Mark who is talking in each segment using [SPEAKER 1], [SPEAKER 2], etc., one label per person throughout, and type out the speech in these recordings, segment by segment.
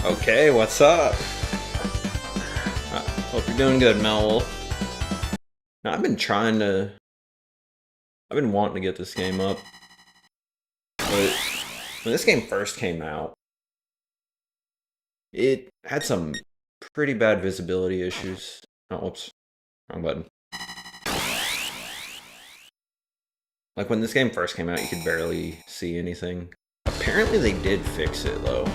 [SPEAKER 1] Okay, what's up? Hope you're doing good, Mel. Now, I've been wanting to get this game up, but when this game first came out, it had some pretty bad visibility issues. Oh, whoops, wrong button. Like when this game first came out, you could barely see anything. Apparently they did fix it though.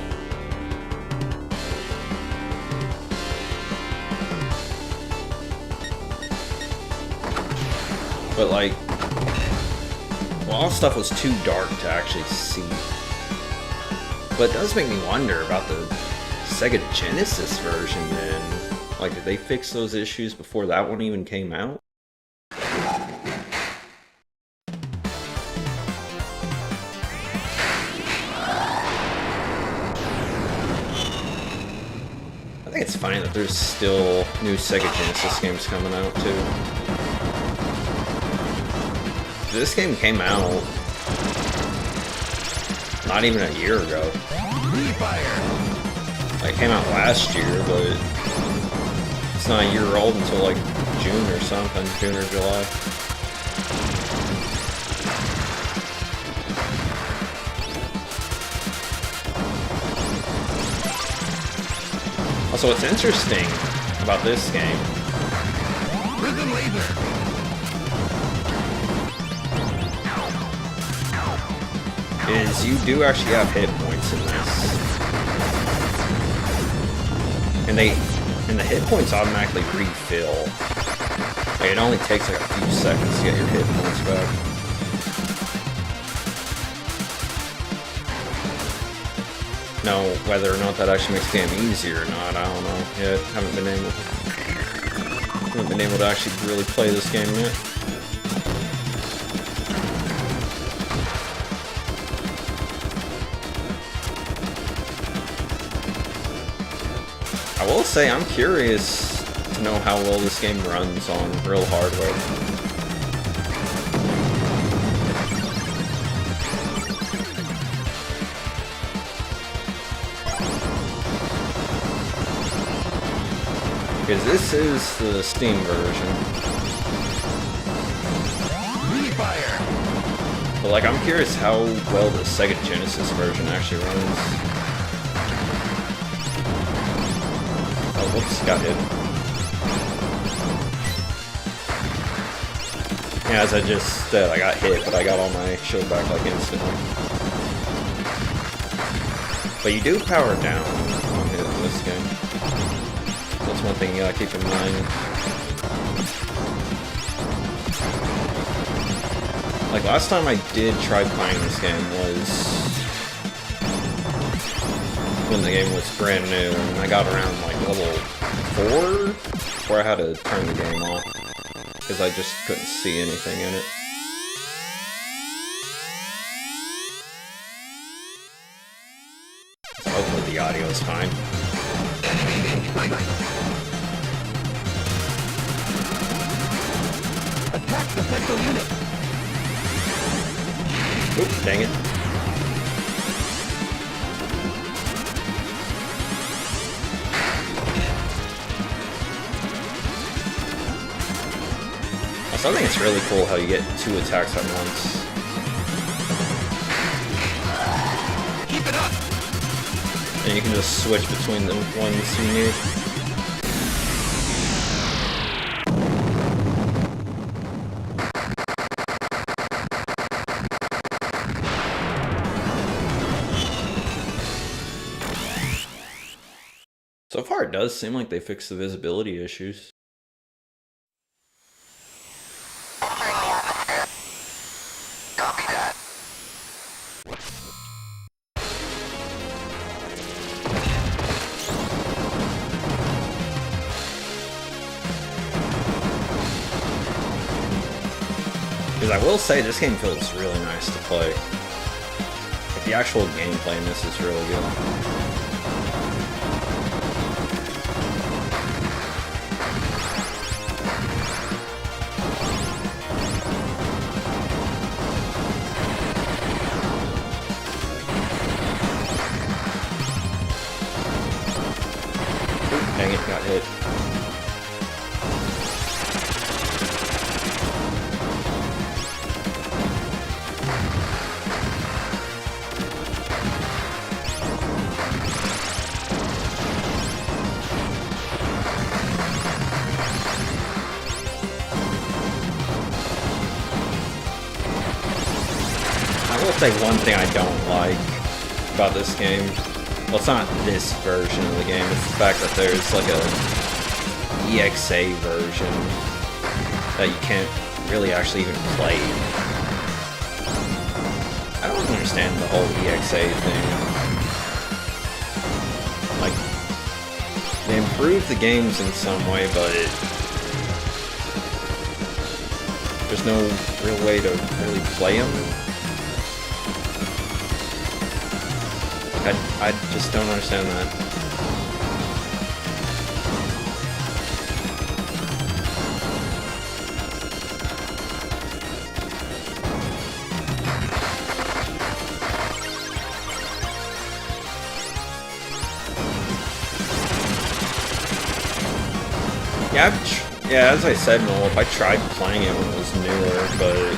[SPEAKER 1] But like, a lot of stuff was too dark to actually see. But it does make me wonder about the Sega Genesis version then. Like, did they fix those issues before that one even came out? I think it's funny that there's still new Sega Genesis games coming out too. This game came out not even a year ago. Like, it came out last year, but it's not a year old until like June or something, June or July. Also, what's interesting about this game is you do actually have hit points in this. And the hit points automatically refill. Like, it only takes like a few seconds to get your hit points back. Now, whether or not that actually makes the game easier or not, I don't know yet. Haven't been able to actually really play this game yet. I will say I'm curious to know how well this game runs on real hardware. Because this is the Steam version. But like, I'm curious how well the Sega Genesis version actually runs. Oh, whoops, got hit. Yeah, as I just said, I got hit, but I got all my shield back like instantly. But you do power down on hit in this game. That's one thing you gotta keep in mind. Like, last time I did try playing this game was when the game was brand new, and I got around like level 4 before I had to turn the game off because I just couldn't see anything in it. So hopefully the audio is fine.
[SPEAKER 2] Attack the petrol unit!
[SPEAKER 1] Oops, dang it. Also, I think it's really cool how you get 2 attacks at once.
[SPEAKER 2] Keep it up!
[SPEAKER 1] And you can just switch between the ones you need. So far, it does seem like they fixed the visibility issues.
[SPEAKER 2] Copy that.
[SPEAKER 1] Because I will say, this game feels really nice to play. Like, the actual gameplay in this is really good. I'll say one thing I don't like about this game. Well, it's not this version of the game, it's the fact that there's like a EXA version that you can't really actually even play. I don't understand the whole EXA thing. Like, they improved the games in some way, but there's no real way to really play them. I just don't understand that. Yeah, as I said, Noel, I tried playing it when it was newer, but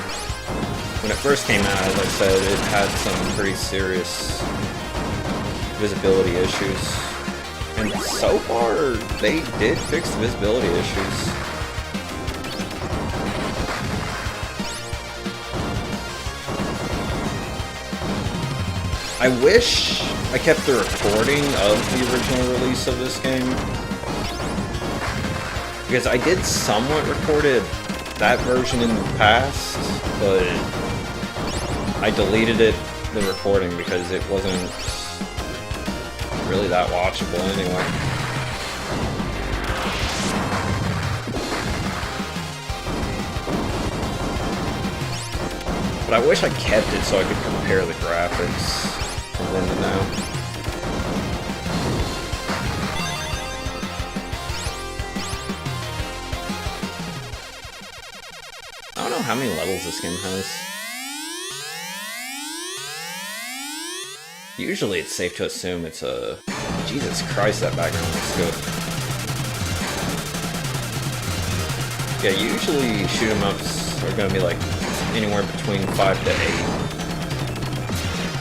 [SPEAKER 1] when it first came out, as I said, it had some pretty serious visibility issues. And so far, they did fix the visibility issues. I wish I kept the recording of the original release of this game, because I did somewhat recorded that version in the past, but I deleted the recording because it wasn't really that watchable anyway. But I wish I kept it so I could compare the graphics from then to now. I don't know how many levels this game has. Usually it's safe to assume it's a... Jesus Christ, that background looks good. Yeah, usually shoot 'em ups are gonna be like anywhere between 5 to 8.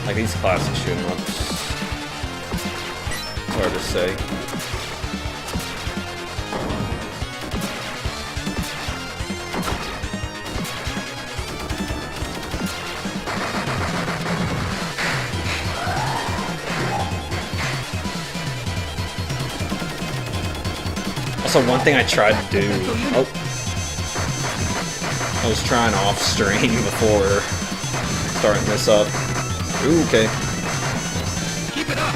[SPEAKER 1] Like these classic shoot 'em ups. It's hard to say. Also, one thing I tried to do... Oh. I was trying off stream before starting this up. Ooh, okay.
[SPEAKER 2] Keep it up.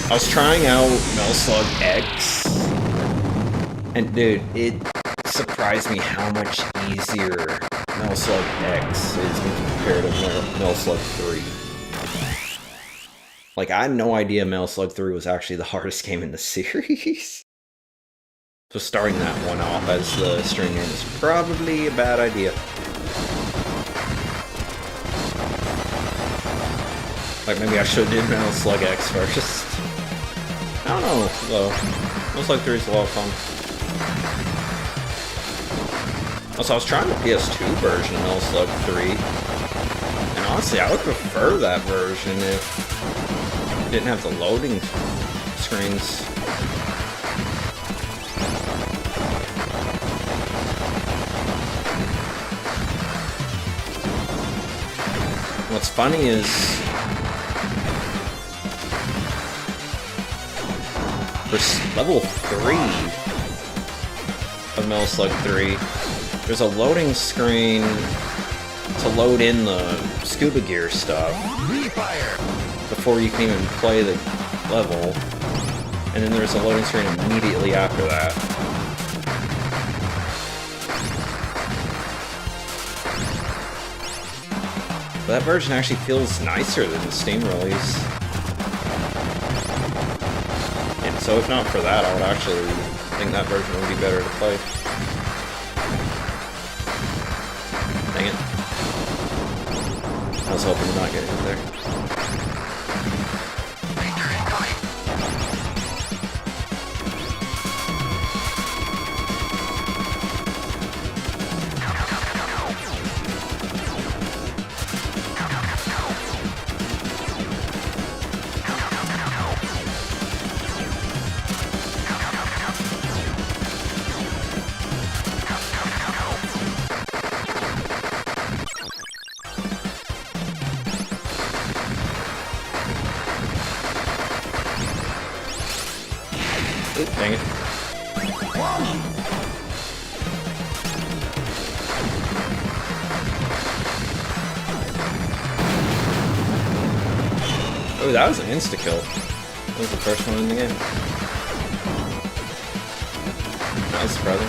[SPEAKER 1] I was trying out Metal Slug X. And dude, it surprised me how much easier Metal Slug X is compared to Metal Slug 3. Like, I had no idea Metal Slug 3 was actually the hardest game in the series. So starting that one off as the stream name is probably a bad idea. Like, maybe I should have did Metal Slug X first. I don't know, though. Metal Slug 3 is a lot of fun. Also, I was trying the PS2 version of Metal Slug 3. And honestly, I would prefer that version if it didn't have the loading screens. What's funny is for level 3 of Metal Slug 3, there's a loading screen to load in the scuba gear stuff before you can even play the level, and then there's a loading screen immediately after that. But that version actually feels nicer than the Steam release. And so if not for that, I would actually think that version would be better to play. Dang it. I was hoping to not get hit there. Dang it. Oh, that was an insta-kill. That was the first one in the game. That was surprising.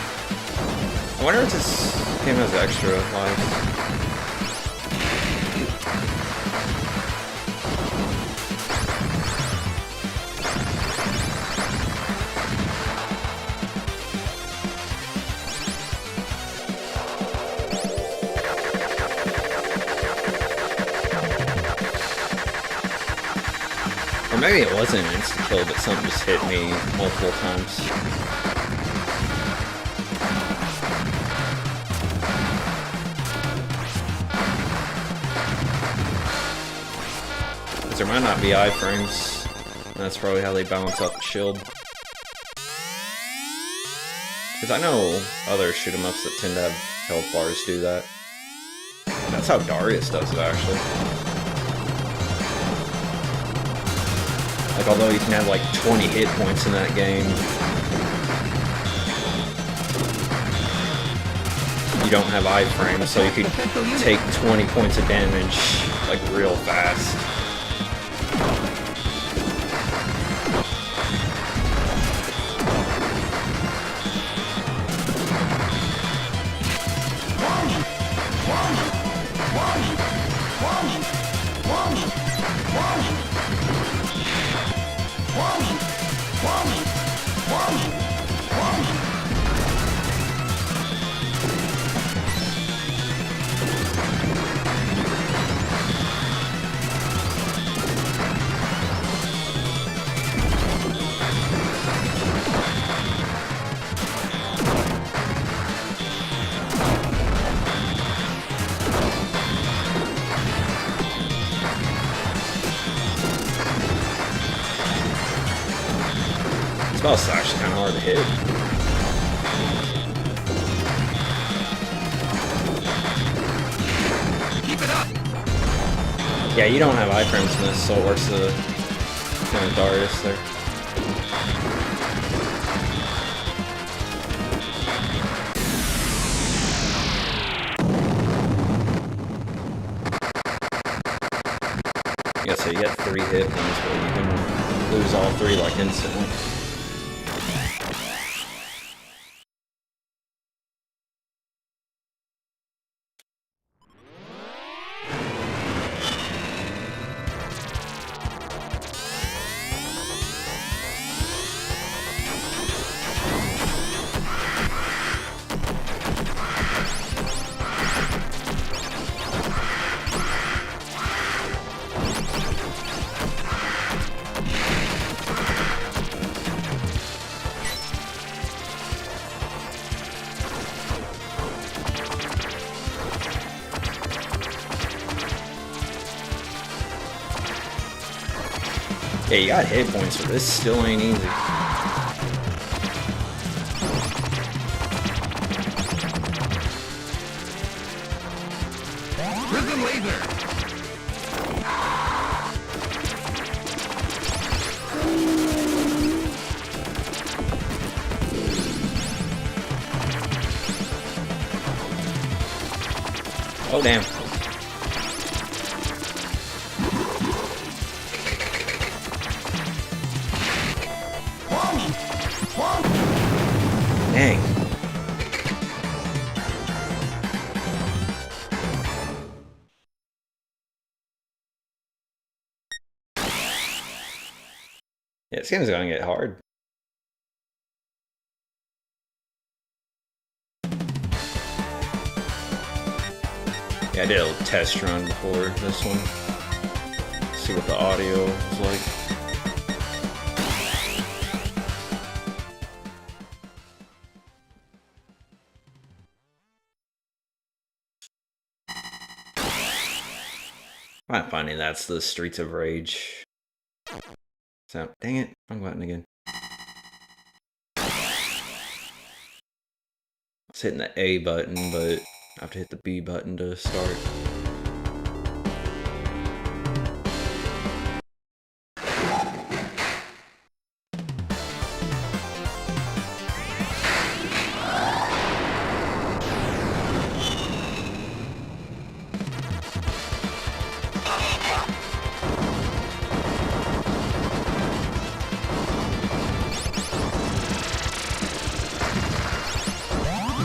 [SPEAKER 1] I wonder if this game has extra lives. Or maybe it wasn't an insta-kill, but something just hit me multiple times. There might not be iframes. That's probably how they balance out the shield. Because I know other shoot-em-ups that tend to have health bars do that. That's how Darius does it, actually. Like, although you can have like 20 hit points in that game, you don't have iframes, so you could take 20 points of damage like real fast. This boss is actually kind of hard to hit.
[SPEAKER 2] Keep it up.
[SPEAKER 1] Yeah, you don't have iframes in this, so it works the kind of Darius there. Yeah, so you get 3 hit points, but you can lose all 3 like instantly. Yeah, you got hit points, but this still ain't easy.
[SPEAKER 2] Rhythm laser.
[SPEAKER 1] Oh, damn. Dang. Yeah, this game's gonna get hard. Yeah, I did a test run before this one. See what the audio is like. I'm finding that's the Streets of Rage. So, dang it, wrong button again. I was hitting the A button, but I have to hit the B button to start.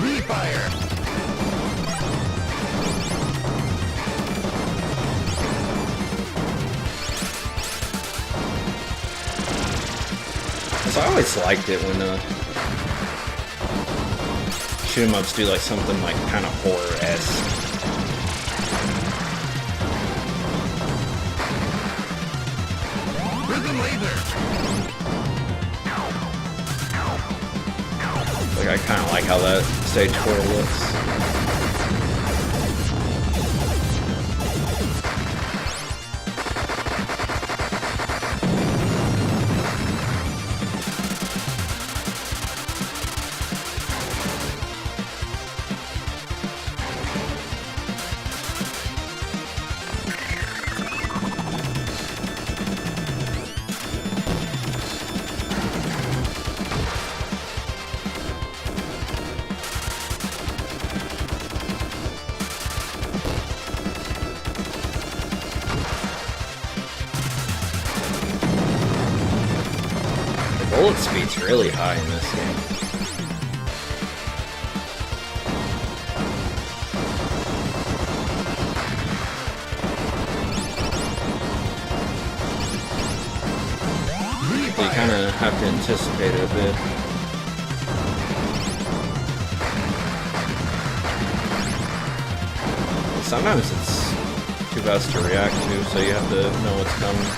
[SPEAKER 2] Refire!
[SPEAKER 1] So I always liked it when shoot 'em ups do like something like kind of horror-esque.
[SPEAKER 2] Rhythm laser!
[SPEAKER 1] Like I kind of like how that stage 4 looks. Bullet speed's really high in this game. So you kind of have to anticipate it a bit. Sometimes it's too fast to react to, so you have to know what's coming.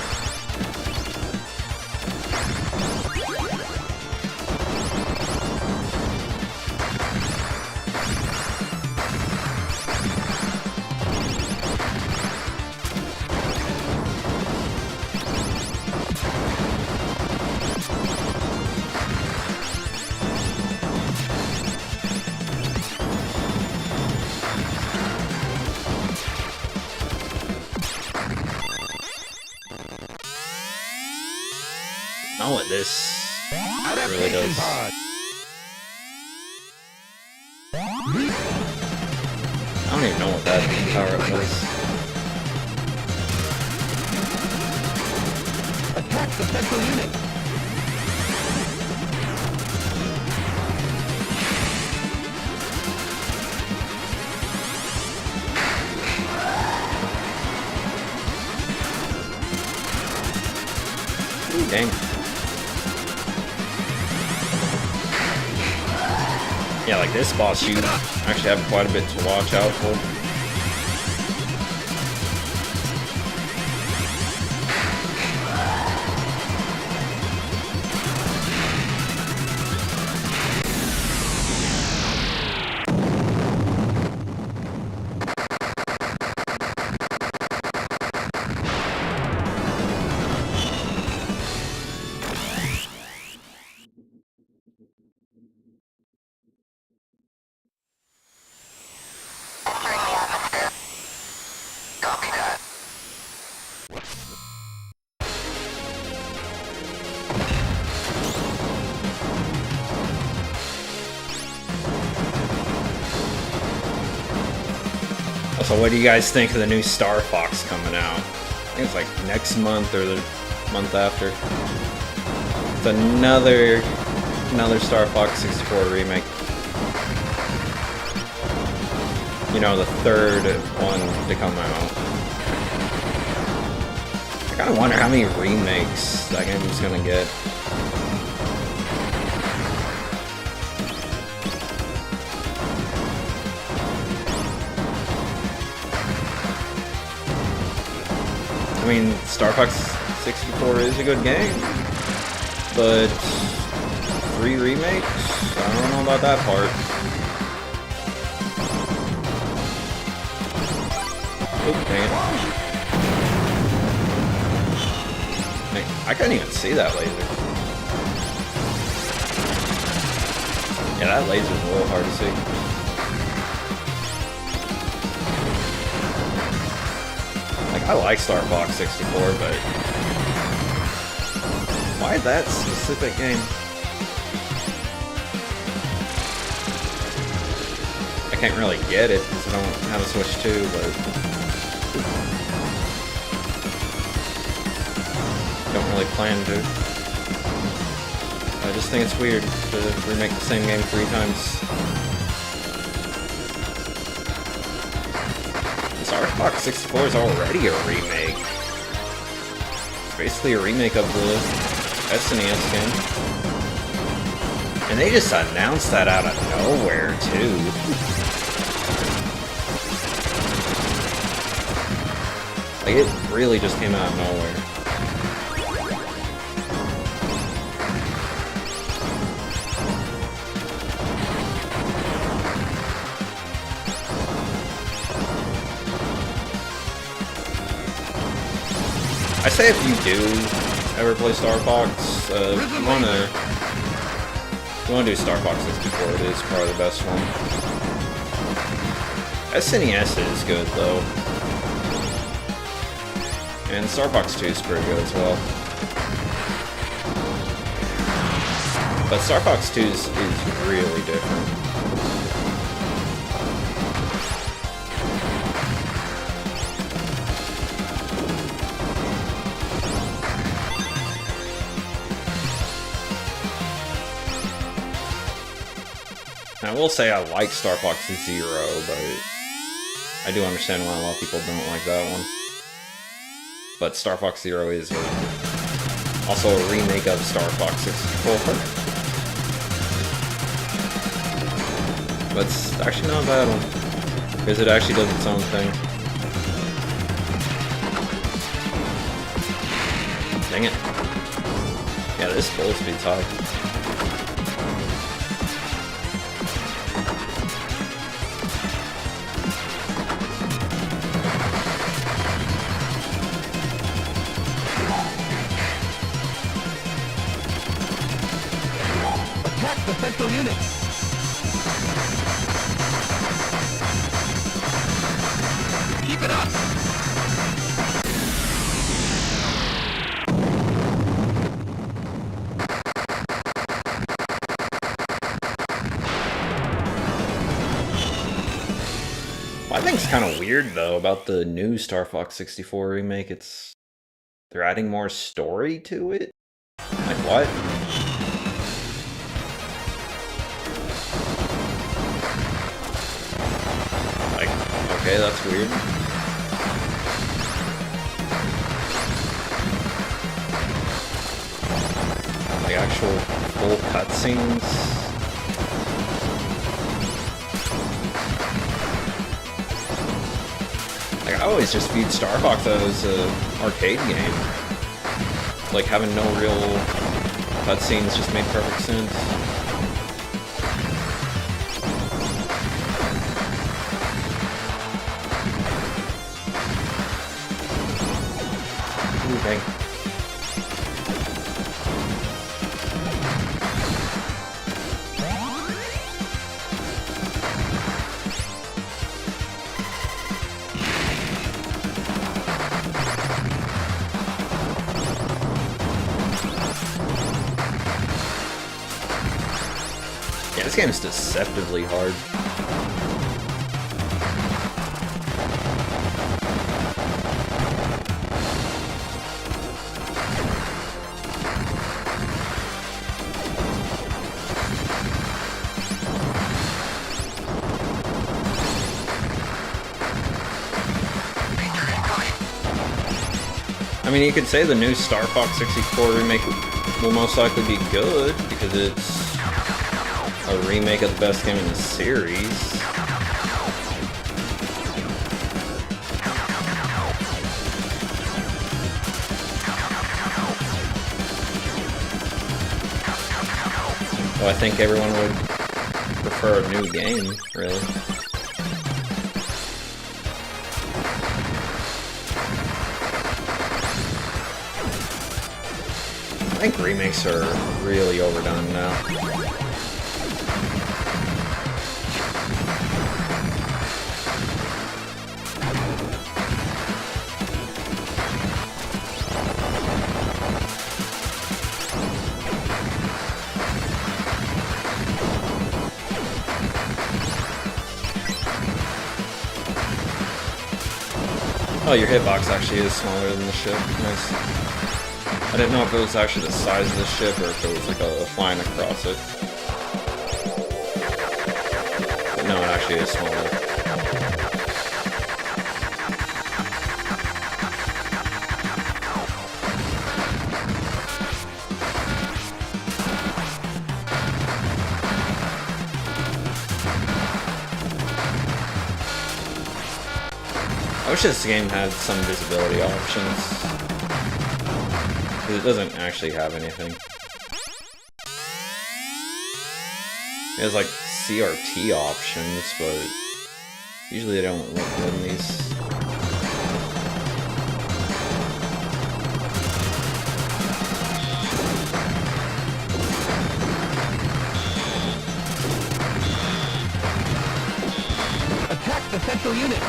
[SPEAKER 1] Not what this really does. I don't even know what that power-up was.
[SPEAKER 2] Attack the central unit!
[SPEAKER 1] Ooh, dang. Yeah, like this boss, you actually have quite a bit to watch out for. So what do you guys think of the new Star Fox coming out? I think it's like next month or the month after. It's another Star Fox 64 remake. You know, the third one to come out. I kind of wonder how many remakes that game's gonna get. I mean, Star Fox 64 is a good game, but 3 remakes? I don't know about that part. Oh, dang it. I couldn't even see that laser. Yeah, that laser's a little hard to see. I like Star Fox 64, but why that specific game? I can't really get it because I don't have a Switch 2, but don't really plan to. I just think it's weird to remake the same game 3 times. Star Fox 64 is already a remake. It's basically a remake of the SNES game. And they just announced that out of nowhere, too. Like, it really just came out of nowhere. I say if you do ever play Star Fox, you wanna do Star Fox 64, it is probably the best one. SNES is good though. And Star Fox 2 is pretty good as well. But Star Fox 2 is really different. I will say I like Star Fox Zero, but I do understand why a lot of people don't like that one. But Star Fox Zero is also a remake of Star Fox 64. But it's actually not a bad one, because it actually does its own thing. Dang it. Yeah, this bullet speed's high.
[SPEAKER 2] Attack the central units. Keep it up.
[SPEAKER 1] What I think is kind of weird though about the new Star Fox 64 remake, they're adding more story to it? Like what? Like, okay, that's weird. Like actual full cutscenes? Like, I always just viewed Star Fox as an arcade game. Like, having no real cutscenes just made perfect sense. Ooh, dang. Yeah, this game is deceptively hard. I mean, you could say the new Star Fox 64 remake will most likely be good, because it's a remake of the best game in the series. Well, I think everyone would prefer a new game, really. I think remakes are really overdone now. Oh, your hitbox actually is smaller than the ship. Nice. I didn't know if it was actually the size of the ship or if it was like a flying across it. But no, it actually is smaller. I wish this game had some visibility options. Because it doesn't actually have anything. It has like CRT options, but usually they don't look good in these.
[SPEAKER 2] Attack the central unit.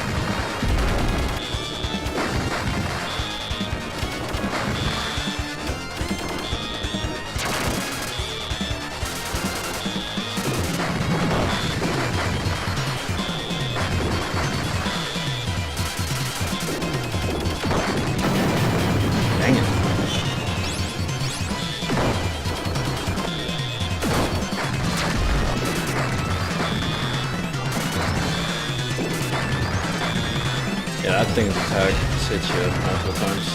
[SPEAKER 1] Dang it. Yeah, that thing's attack just hits you multiple times.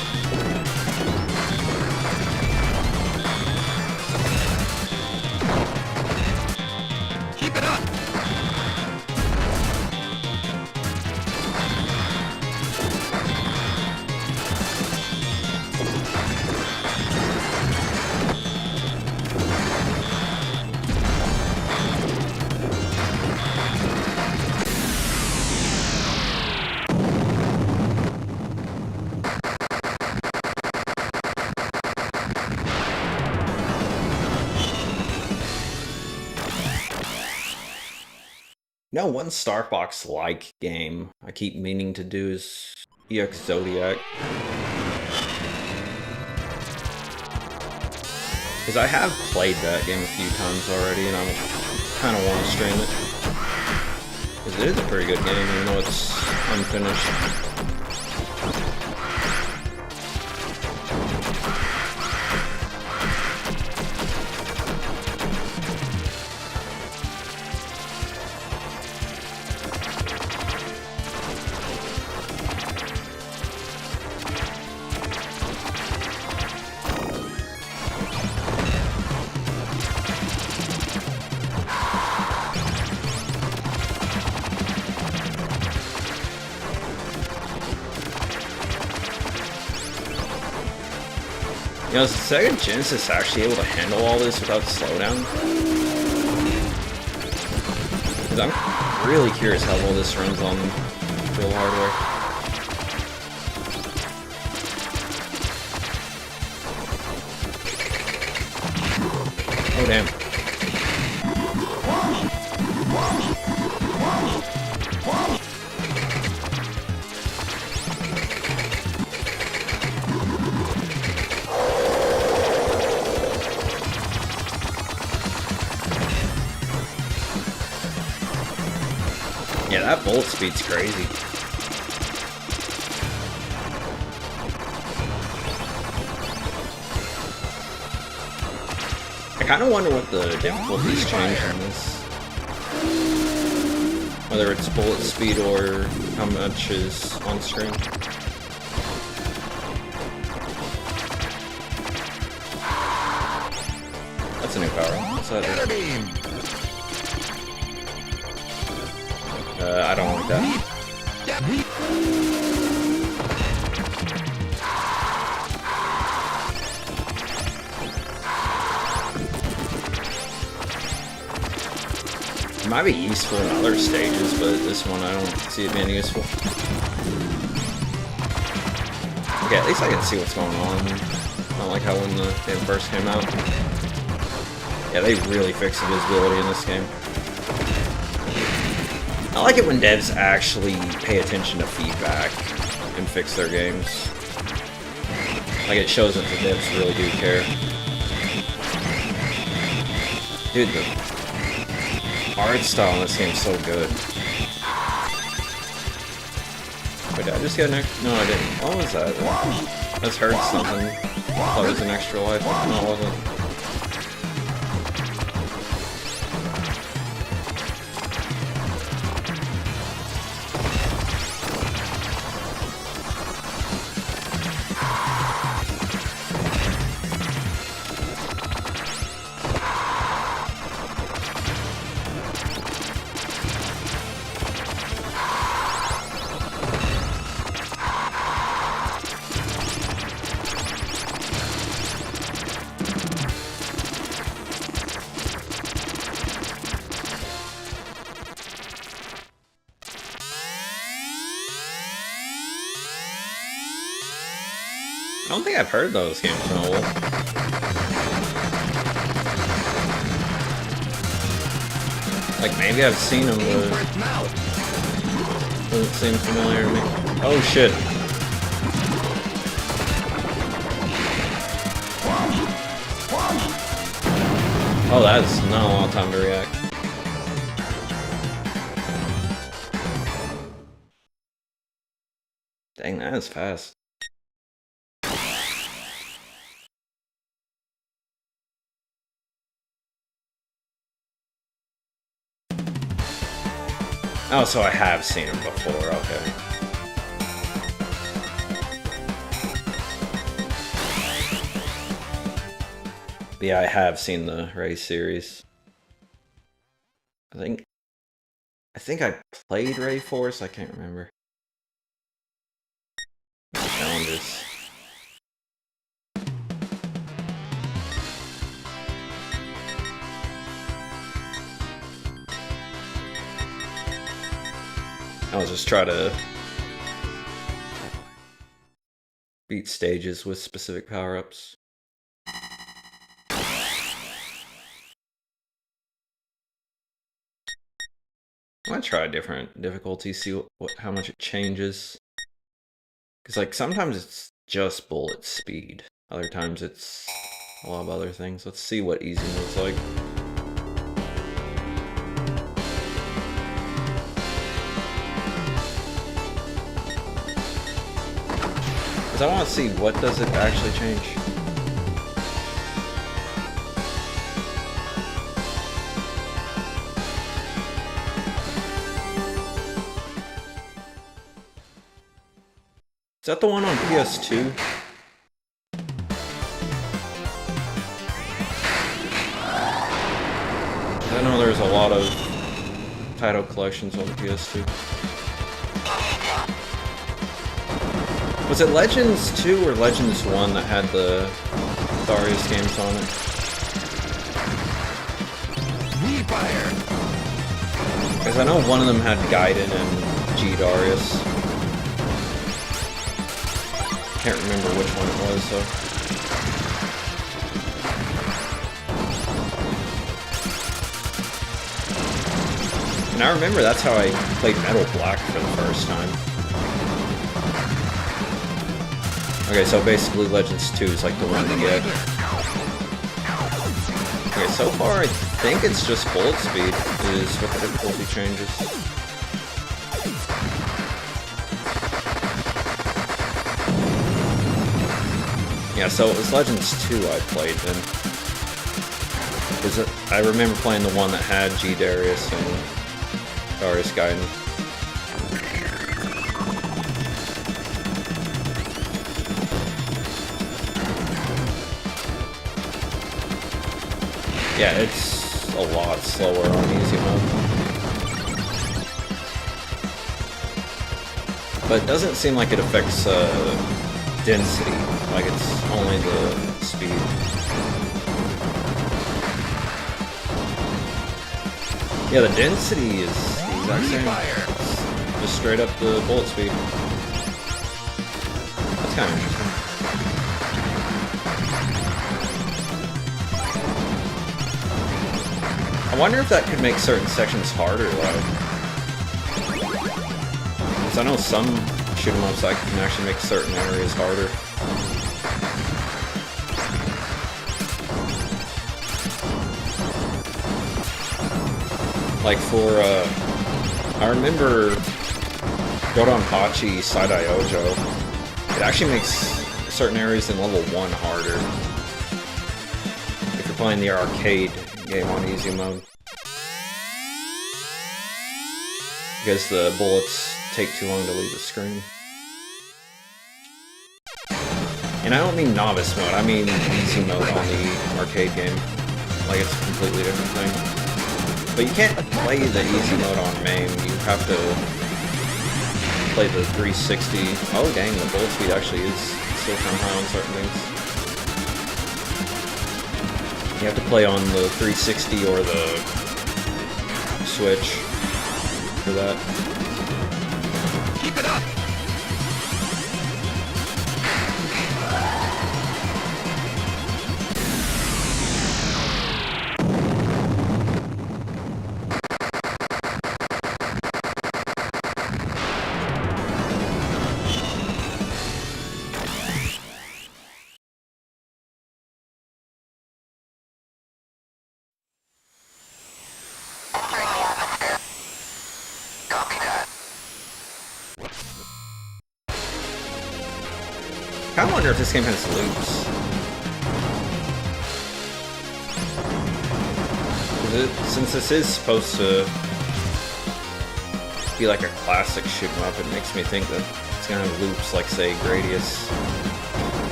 [SPEAKER 2] Keep it up.
[SPEAKER 1] No, one Starbox-like game I keep meaning to do is EX Zodiac. Because I have played that game a few times already, and I kind of want to stream it. Because it is a pretty good game, even though it's unfinished. You know, is the Sega Genesis actually able to handle all this without slowdown? Because I'm really curious how well this runs on real hardware. Oh damn. Yeah, that bullet speed's crazy. I kind of wonder what the difficulties change on this. Whether it's bullet speed or how much is on screen. That's a new power. What's that? I don't like that. It might be useful in other stages, but this one I don't see it being useful. Okay, at least I can see what's going on. Not like how when the game first came out. Yeah, they really fixed the visibility in this game. I like it when devs actually pay attention to feedback and fix their games. Like, it shows that the devs really do care. Dude, the art style in this game is so good. Wait, did I just get an extra? No, I didn't. What was that? I just heard something. I thought it was an extra life. No, it wasn't. I don't think I've heard those games in a while. Like, maybe I've seen them, but doesn't seem familiar to me. Oh shit. Oh, that's not a long time to react. Dang, that is fast. Oh, so I have seen him before, okay. But yeah, I have seen the Ray series. I think I played Ray Force, I can't remember. Challenges. I'll just try to beat stages with specific power-ups. I might try a different difficulty, see how much it changes. Because like sometimes it's just bullet speed, other times it's a lot of other things. Let's see what easy looks like. I want to see what does it actually change. Is that the one on PS2? I know there's a lot of title collections on the PS2. Was it Legends 2 or Legends 1 that had the Darius games on it? Because I know one of them had Gaiden and G Darius. Can't remember which one it was though. And I remember that's how I played Metal Black for the first time. Okay, so basically Legends 2 is like the one to get. Okay, so far I think it's just bullet speed is what the difficulty changes. Yeah, so it was Legends 2 I played then. Because I remember playing the one that had G Darius and Darius Gaiden. Yeah, it's a lot slower on easy mode. But it doesn't seem like it affects density, like it's only the speed. Yeah, the density is the exact same. It's just straight up the bullet speed. That's kind of interesting. I wonder if that could make certain sections harder, though. Because I know some shoot-'em-ups I can actually make certain areas harder. Like for, I remember Dodonpachi Saidai Ojo, it actually makes certain areas in level 1 harder if you're playing the arcade game on easy mode. Because the bullets take too long to leave the screen. And I don't mean novice mode, I mean easy mode on the arcade game. Like, it's a completely different thing. But you can't play the easy mode on MAME, you have to play the 360. Oh dang, the bullet speed actually is still kind of high on certain things. You have to play on the 360 or the Switch for that.
[SPEAKER 2] Keep it up!
[SPEAKER 1] I wonder if this game has loops. Since this is supposed to be like a classic shoot 'em up, it makes me think that it's gonna have loops like, say, Gradius.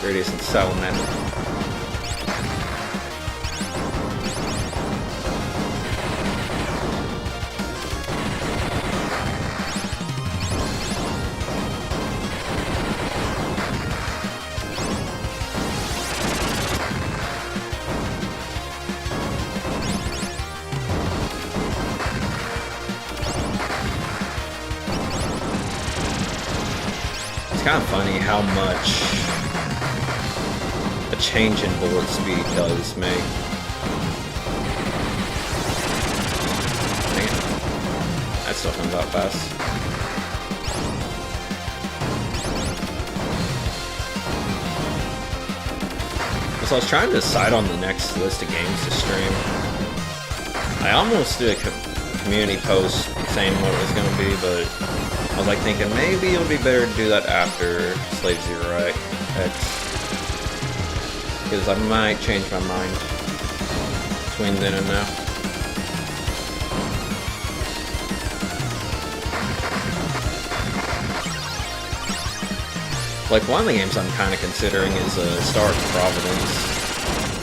[SPEAKER 1] Gradius and Salamander. It's kind of funny how much a change in bullet speed does make. Dang it. That still comes out fast. So I was trying to decide on the next list of games to stream. I almost did a community post saying what it was going to be, but I was like thinking maybe it would be better to do that after Slave Zero X, because I might change my mind between then and now. Like, one of the games I'm kind of considering is Star of Providence,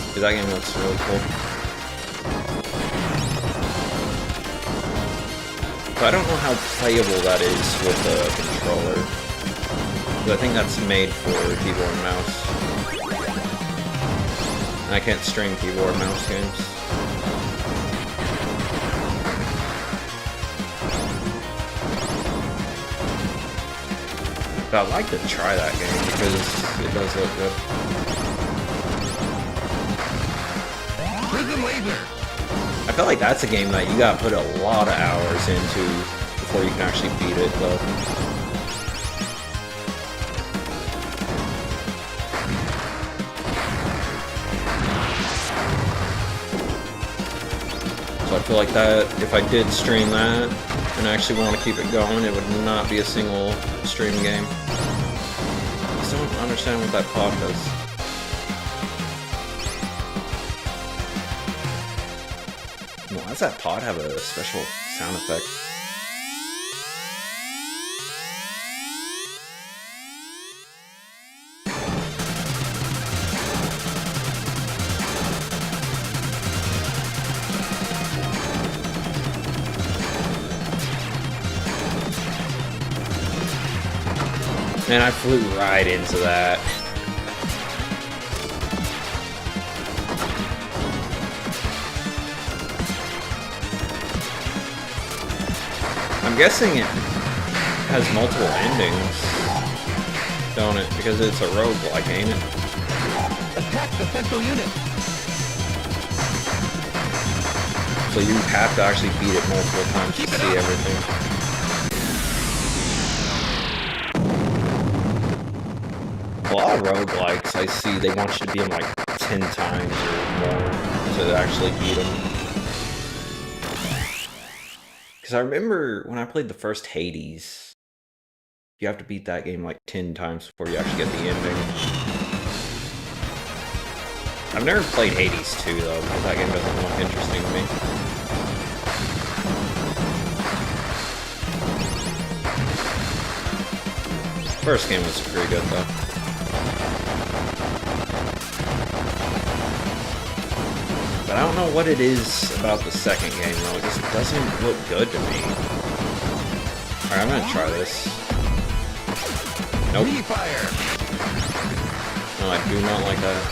[SPEAKER 1] because that game looks really cool. But I don't know how playable that is with a controller. But I think that's made for keyboard and mouse. And I can't stream keyboard and mouse games. But I'd like to try that game because it does look good.
[SPEAKER 2] Prism laser!
[SPEAKER 1] I feel like that's a game that you gotta put a lot of hours into before you can actually beat it, though. So I feel like that, if I did stream that, and I actually want to keep it going, it would not be a single stream game. I still don't understand what that pod does. Why does that pod have a special sound effect? Man, I flew right into that. I'm guessing it has multiple endings, don't it? Because it's a roguelike, ain't it?
[SPEAKER 2] Attack the central unit!
[SPEAKER 1] So you have to actually beat it multiple times to see everything. A lot of roguelikes I see, they want you to beat them like 10 times or more to actually beat them. Because I remember when I played the first Hades, you have to beat that game like 10 times before you actually get the ending. I've never played Hades 2 though, because that game doesn't look interesting to me. First game was pretty good though. But I don't know what it is about the second game though, it just doesn't look good to me. Alright, I'm gonna try this. Nope.
[SPEAKER 2] Fire.
[SPEAKER 1] No, I do not like that.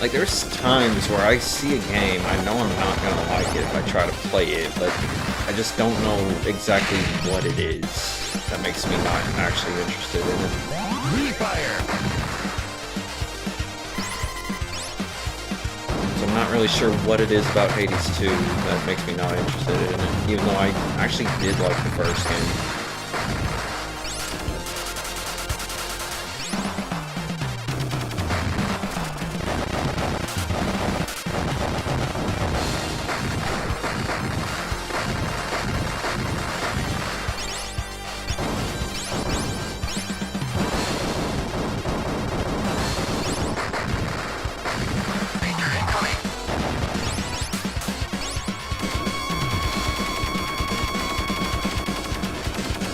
[SPEAKER 1] Like, there's times where I see a game, I know I'm not gonna like it if I try to play it, but I just don't know exactly what it is that makes me not actually interested in it.
[SPEAKER 2] Fire.
[SPEAKER 1] So I'm not really sure what it is about Hades 2 that makes me not interested in it, even though I actually did like the first game.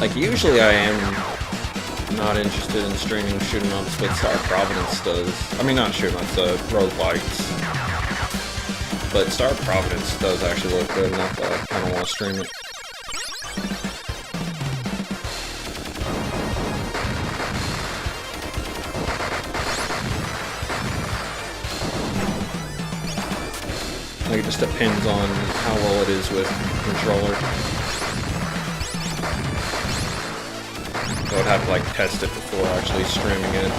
[SPEAKER 1] Like, usually I am not interested in streaming shoot 'em ups, but Star Providence does. I mean, not shoot 'em ups, roguelikes. But Star Providence does actually look good enough that I kind of want to stream it. Like, it just depends on how well it is with controller. I would have to like test it before actually streaming it.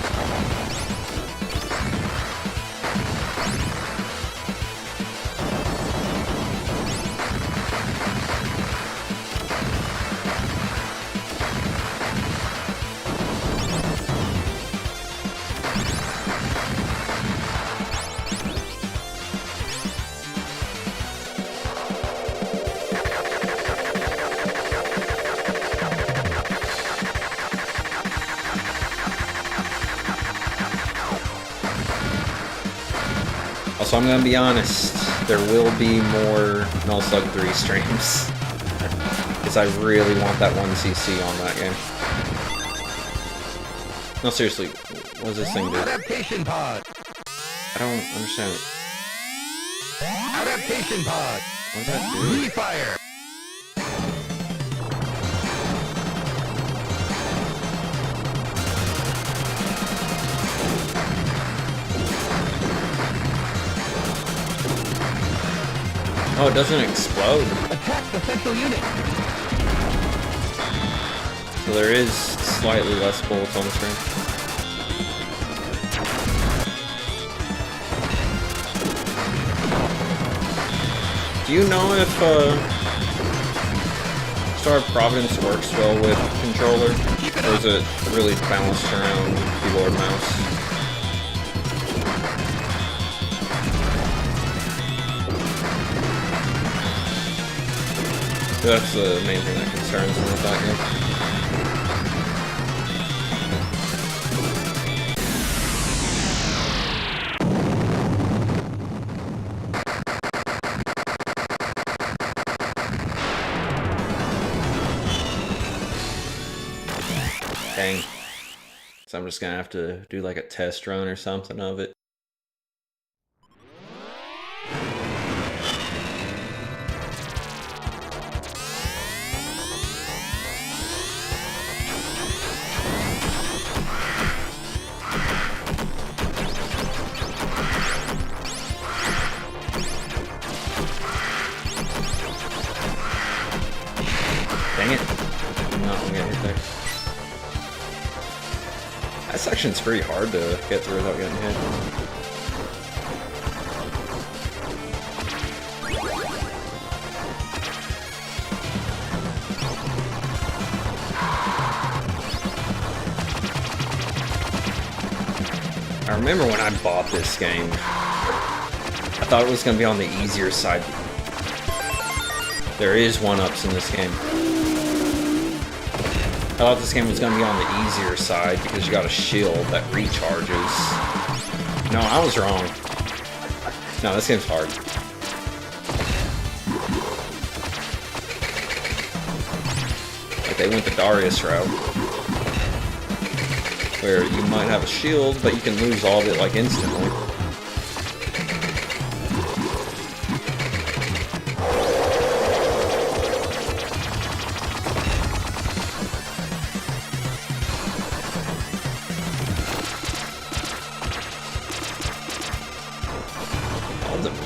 [SPEAKER 1] So I'm gonna be honest, there will be more Null Slug 3 streams. Because I really want that 1cc on that game. No, seriously, what does this thing do?
[SPEAKER 2] Adaptation pod.
[SPEAKER 1] I don't understand it.
[SPEAKER 2] Adaptation pod.
[SPEAKER 1] What does that do?
[SPEAKER 2] Fire.
[SPEAKER 1] Oh, it doesn't explode.
[SPEAKER 2] Attack the central unit.
[SPEAKER 1] So there is slightly less bullets on the screen. Do you know if Star Providence works well with controller? Or is it really balanced around keyboard and mouse? That's the main thing that concerns me with that game. Dang. So I'm just gonna have to do like a test run or something of it. Dang it. I'm not gonna get hit there. That section's pretty hard to get through without getting hit. I remember when I bought this game, I thought it was going to be on the easier side. There is one-ups in this game. I thought this game was going to be on the easier side because you got a shield that recharges. No, I was wrong. No, this game's hard. Like, they went the Darius route. Where you might have a shield, but you can lose all of it, like, instantly.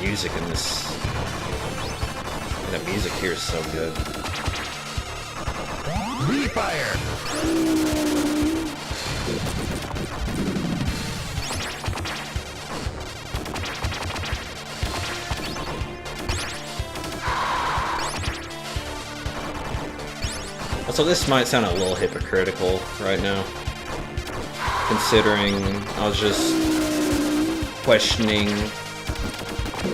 [SPEAKER 1] Music in this, and the music here is so good.
[SPEAKER 2] Refire.
[SPEAKER 1] So this might sound a little hypocritical right now, considering I was just questioning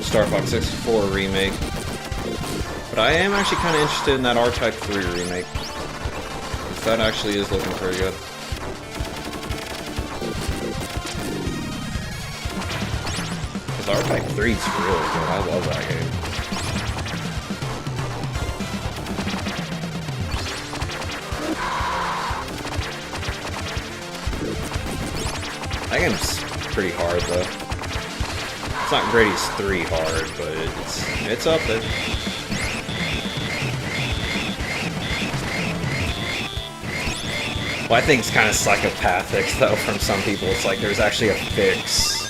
[SPEAKER 1] Star Fox 64 remake, but I am actually kind of interested in that R-Type 3 remake, because that actually is looking pretty good. Because R-Type 3 is really good, I love that game. That game's pretty hard though. It's not Grady's 3 hard, but it's up there. Well, I think it's kind of psychopathic though from some people. It's like there's actually a fix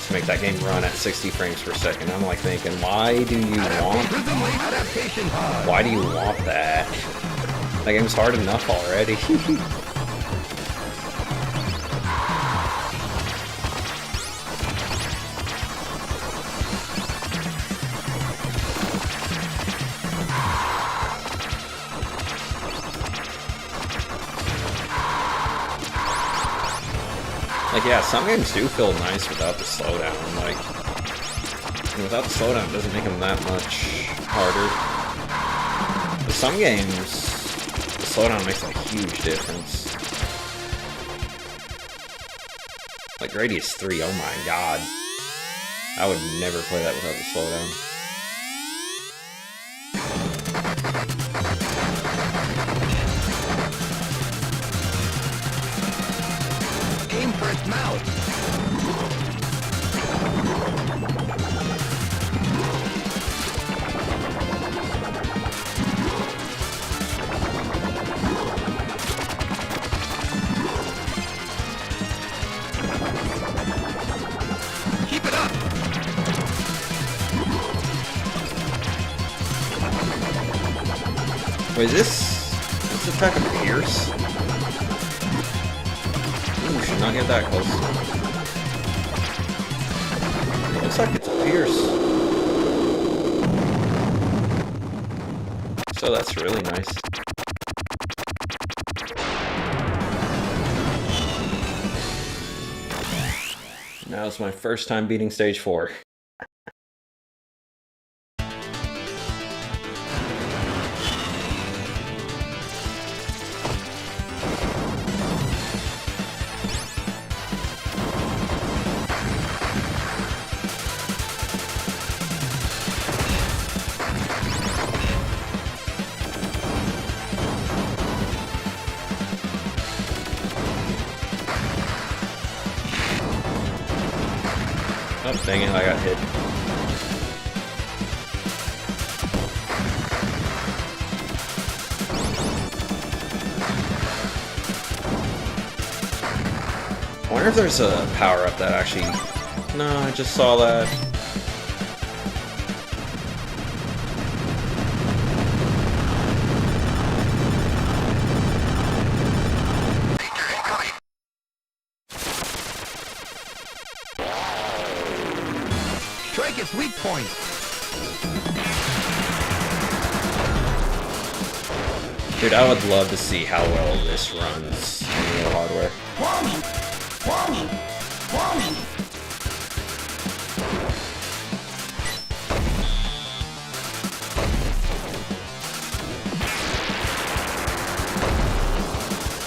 [SPEAKER 1] to make that game run at 60 frames per second. I'm like thinking, why do you want that? That game's hard enough already. Like, yeah, some games do feel nice without the slowdown. Like, without the slowdown, it doesn't make them that much harder. But some games, the slowdown makes a huge difference. Like Gradius 3, oh my god. I would never play that without the slowdown.
[SPEAKER 2] Mouth. Keep it up.
[SPEAKER 1] Wait, is this attack a Pierce? Should not get that close. It looks like it's a Pierce. So that's really nice. Now it's my first time beating stage 4. Oh, dang it, I got hit. I wonder if there's a power-up that actually... No, I just saw that.
[SPEAKER 2] Strike its weak point.
[SPEAKER 1] Dude, I would love to see how well this runs in real hardware.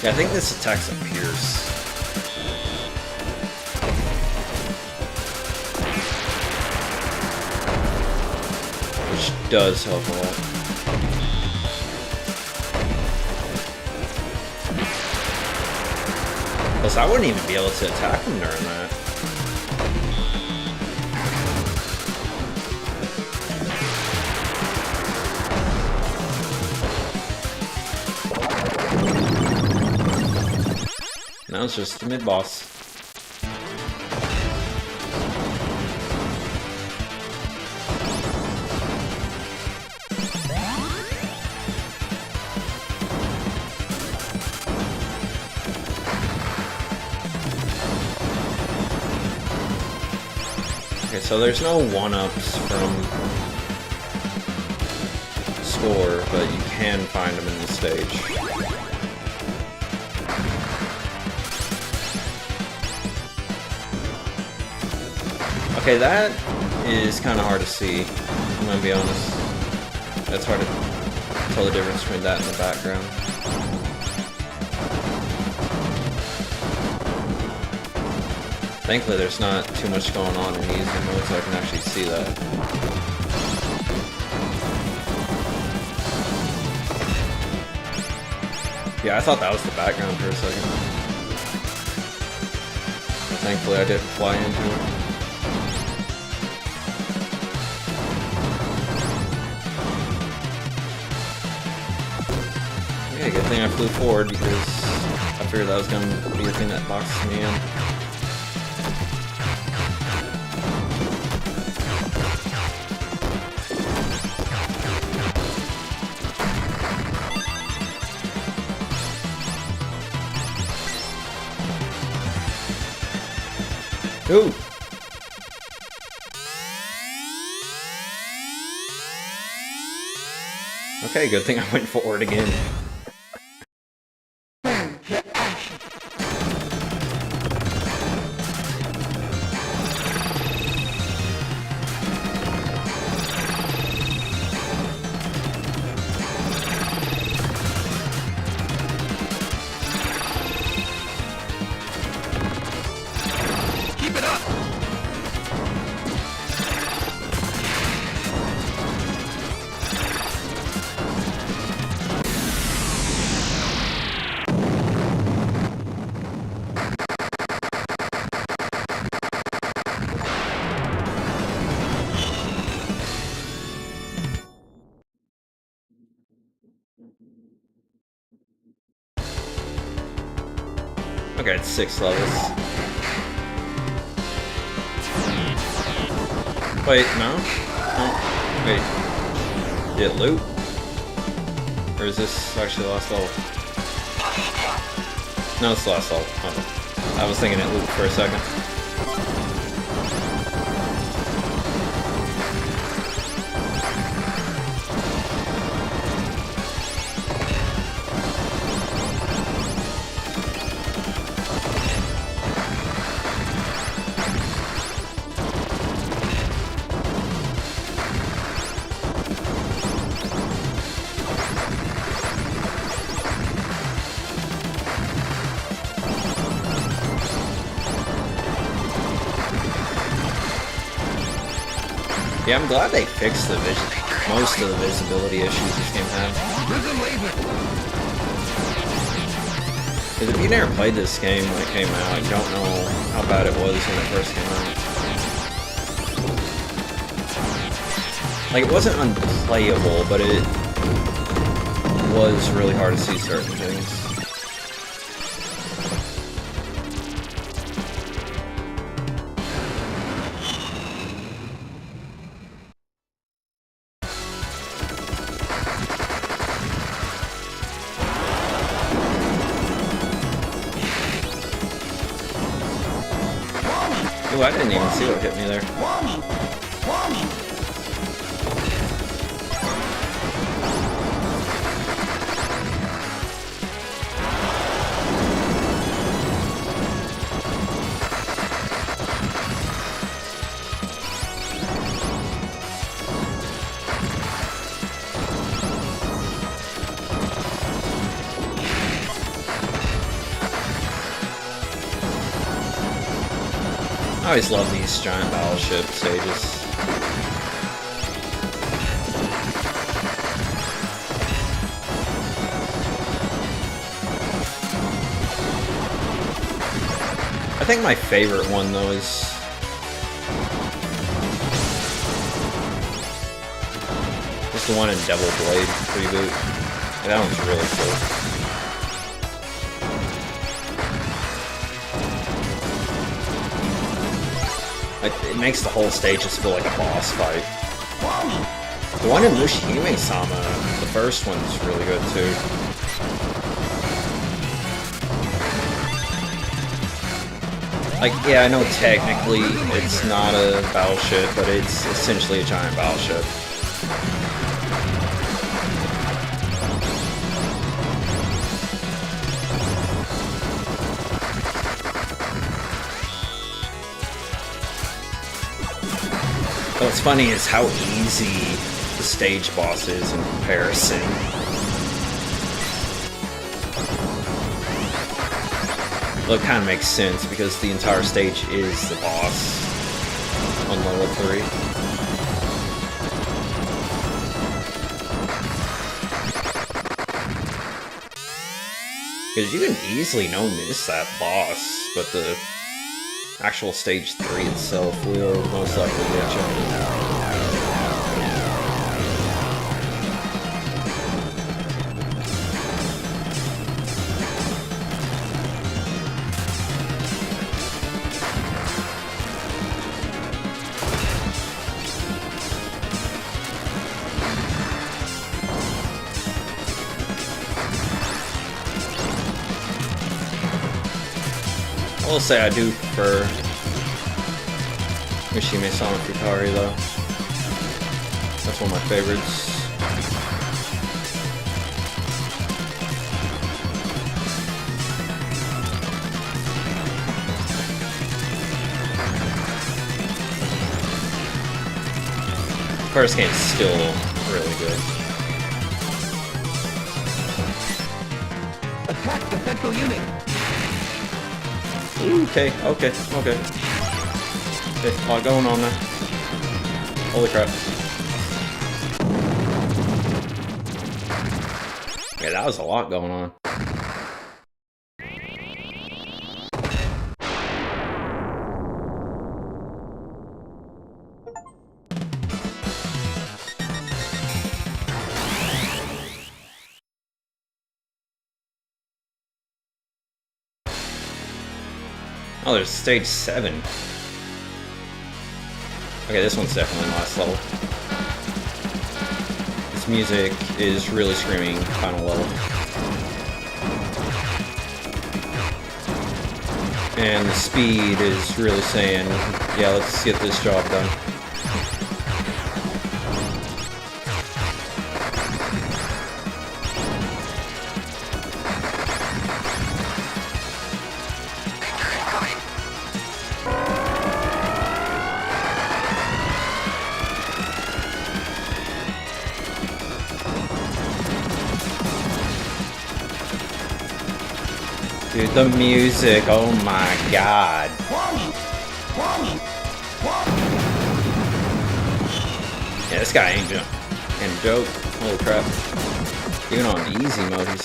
[SPEAKER 1] Yeah, I think this attack's a pierce. Which does help a lot. Plus, I wouldn't even be able to attack him during that. Now it's just the mid-boss. Okay, so there's no one-ups from score, but you can find them in the stage. Okay, that is kind of hard to see, I'm gonna be honest. That's hard to tell the difference between that and the background. Thankfully there's not too much going on in easy mode, so I can actually see that. Yeah, I thought that was the background for a second. Thankfully I didn't fly into it. Yeah, good thing I flew forward because I figured that was going to be the thing that boxes me in. Ooh! Okay, good thing I went forward again. Okay, it's 6 levels. Wait, no? Oh, wait. Did it loot? Or is this actually the last level? No, it's the last level. Oh. I was thinking it looped for a second. Yeah, I'm glad they fixed the most of the visibility issues this game had. Because if you never played this game when it came out, you don't know how bad it was when it first came out. Like, it wasn't unplayable, but it was really hard to see certain things. Ooh, I didn't even see what hit me there. I always love these giant battleship stages. I think my favorite one though is the one in Devil Blade reboot. Yeah, that one's really cool. It makes the whole stage just feel like a boss fight. The one in Mushihime-sama, the first one's really good too. Like, yeah, I know technically it's not a battleship, but it's essentially a giant battleship. What's funny is how easy the stage boss is in comparison. Well, it kind of makes sense because the entire stage is the boss on level 3. Because you can easily miss that boss, but the actual stage 3 itself will most likely get you. I will say I do prefer Mishime-sama Futari though. That's one of my favorites. First game's still really good.
[SPEAKER 2] Attack the central unit.
[SPEAKER 1] Okay. Okay, a lot going on there. Holy crap. Yeah, that was a lot going on. Oh, there's stage 7. Okay, this one's definitely last level. This music is really screaming final level. And the speed is really saying, yeah, let's get this job done. Dude, the music, oh my god. Yeah, this guy ain't a joke. Holy crap. Even on easy mode, he's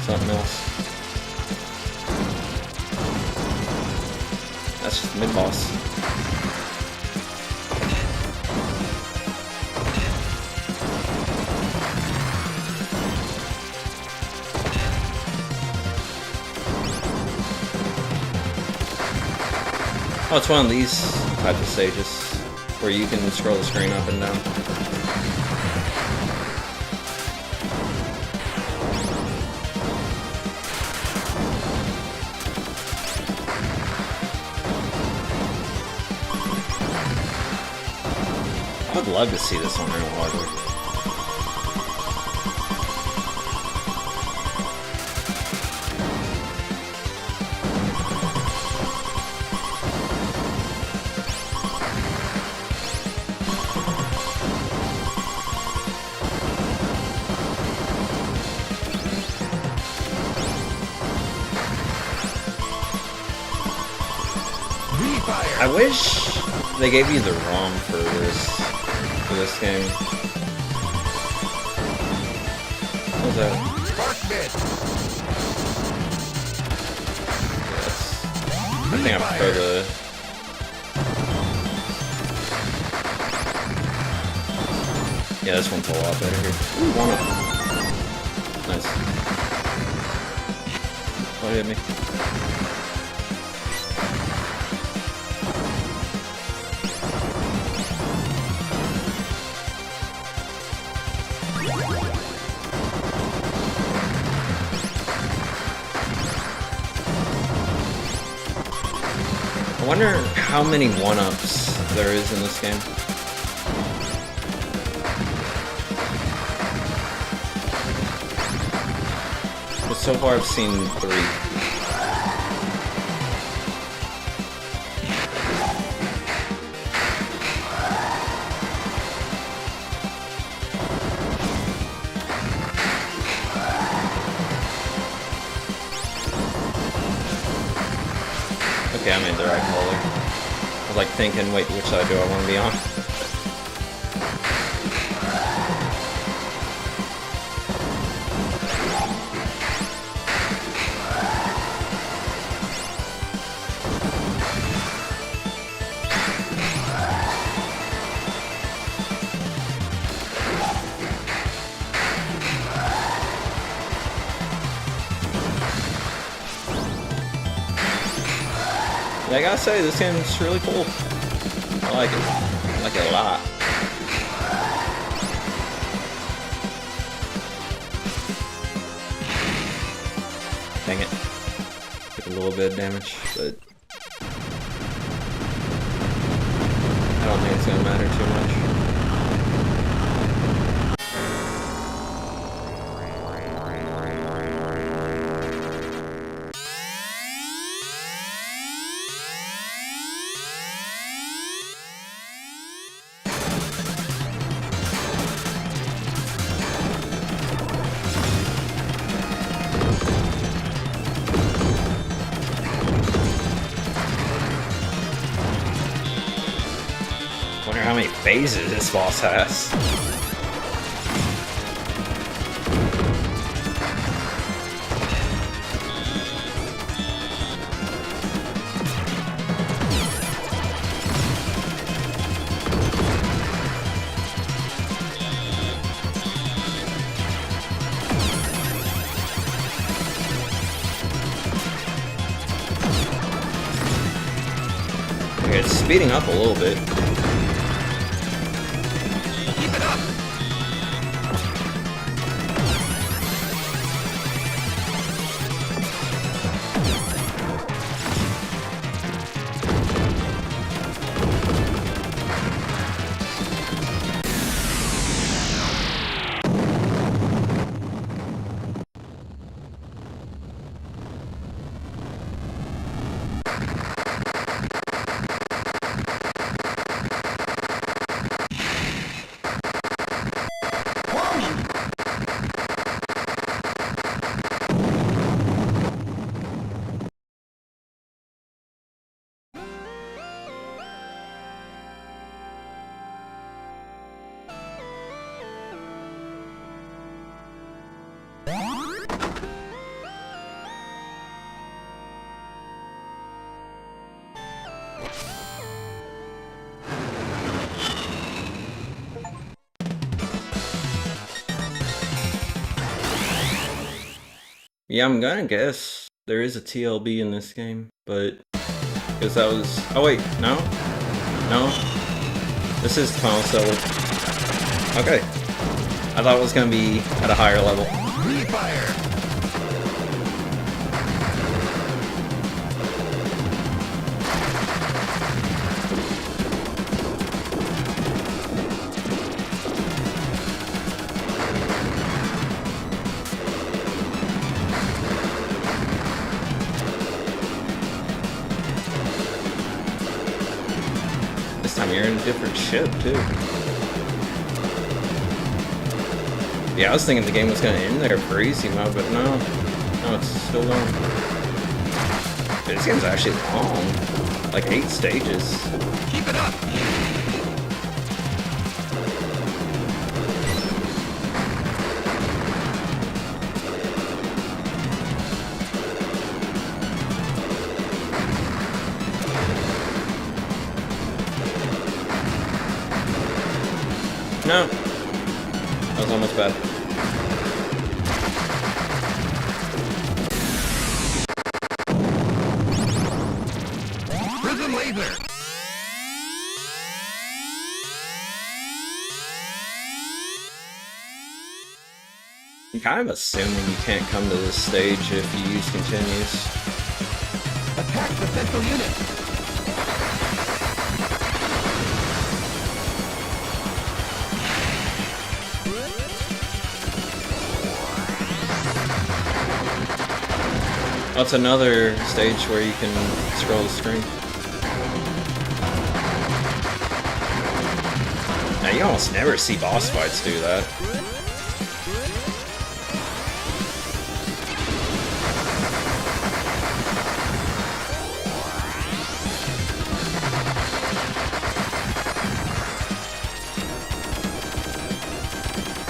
[SPEAKER 1] something else. That's just mid-boss. Oh, it's one of these types of stages where you can scroll the screen up and down. I would love to see this on real hardware. I wish they gave you the ROM for this game. What was that?
[SPEAKER 2] Spark bit.
[SPEAKER 1] Yes. I think I prefer the... Yeah, this one's a lot better here. Ooh, one up. Nice. What hit me? I wonder how many one-ups there is in this game. But so far I've seen 3. Okay, I made the right call there. I was like thinking, wait, which side do I want to be on? I gotta say, this game's really cool. I like it. I like it a lot. Dang it. Took a little bit of damage, but I don't think it's gonna matter too much. Wonder how many phases this boss has. Okay, it's speeding up a little bit.
[SPEAKER 2] Keep it up.
[SPEAKER 1] Yeah, I'm gonna guess there is a TLB in this game, but because that was... Oh wait, no? No? This is the final level. Okay. I thought it was gonna be at a higher level.
[SPEAKER 2] Fire.
[SPEAKER 1] This time you're in a different ship, too. Yeah, I was thinking the game was gonna end there for easy mode, but no. No, it's still going. This game's actually long. Like 8 stages.
[SPEAKER 2] Keep it up!
[SPEAKER 1] No. That was almost bad.
[SPEAKER 2] Prism laser!
[SPEAKER 1] I'm kind of assuming you can't come to this stage if you use continues.
[SPEAKER 2] Attack the central unit!
[SPEAKER 1] That's another stage where you can scroll the screen. Now you almost never see boss fights do that.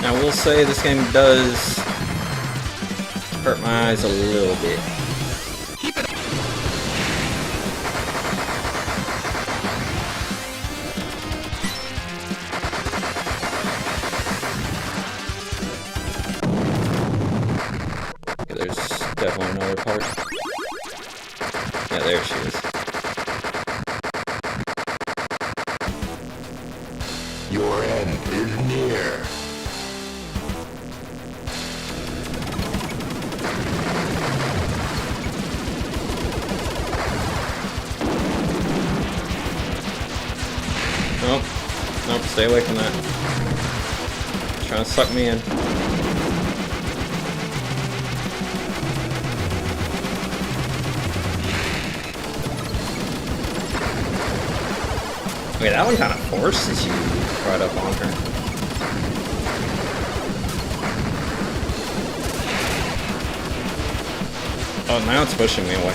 [SPEAKER 1] Now we'll say this game does hurt my eyes a little bit.
[SPEAKER 2] Keep it up!
[SPEAKER 1] Okay, there's definitely another part. Yeah, there she is.
[SPEAKER 2] Your end is near.
[SPEAKER 1] Nope. Nope, stay away from that. Trying to suck me in. Okay, that one kind of forces you right up on her. Oh, now it's pushing me away.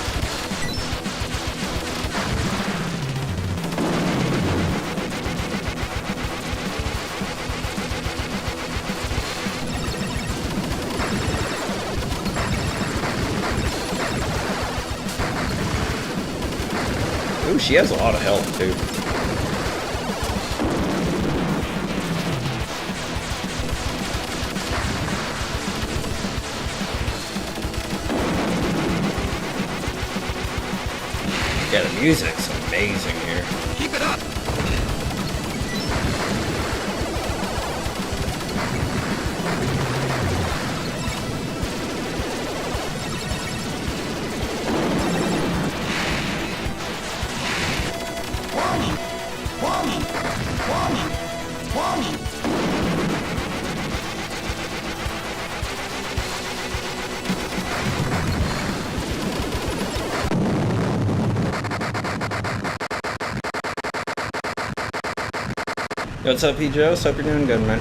[SPEAKER 1] Ooh, she has a lot of health, too. Yeah, the music's amazing here.
[SPEAKER 2] Keep it up!
[SPEAKER 1] Yo, what's up, P. Joe? Hope you're doing good, man.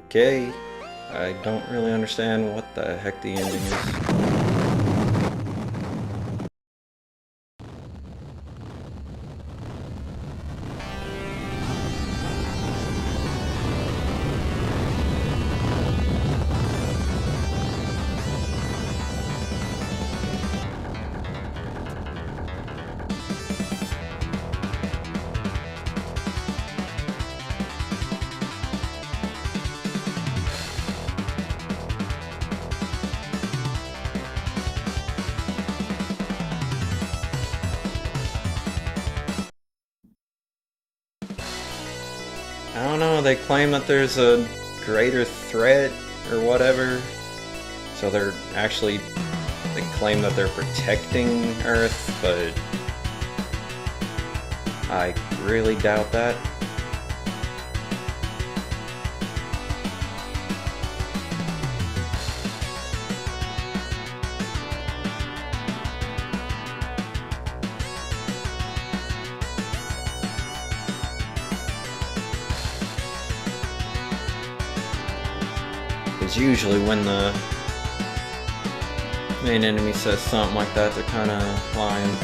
[SPEAKER 1] Okay. I don't really understand what the heck the ending is. I don't know, they claim that there's a greater threat or whatever. So they're actually, they claim that they're protecting Earth, but I really doubt that. Because usually when the main enemy says something like that, they're kind of lying.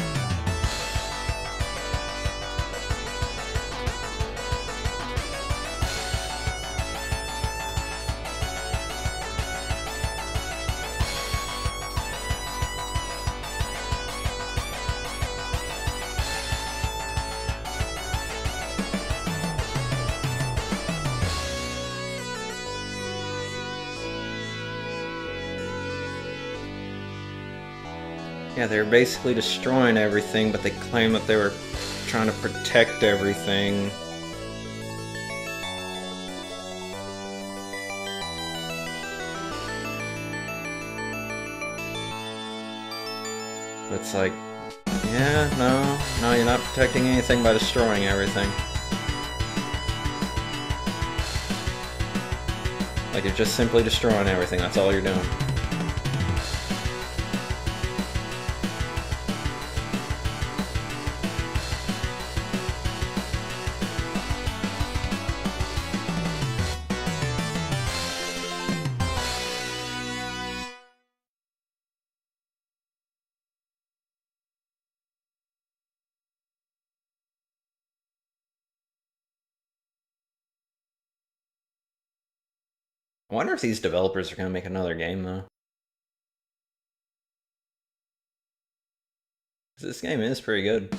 [SPEAKER 1] Yeah, they were basically destroying everything, but they claim that they were trying to protect everything. But it's like, yeah, no, you're not protecting anything by destroying everything. Like, you're just simply destroying everything, that's all you're doing. I wonder if these developers are going to make another game, though. 'Cause this game is pretty good.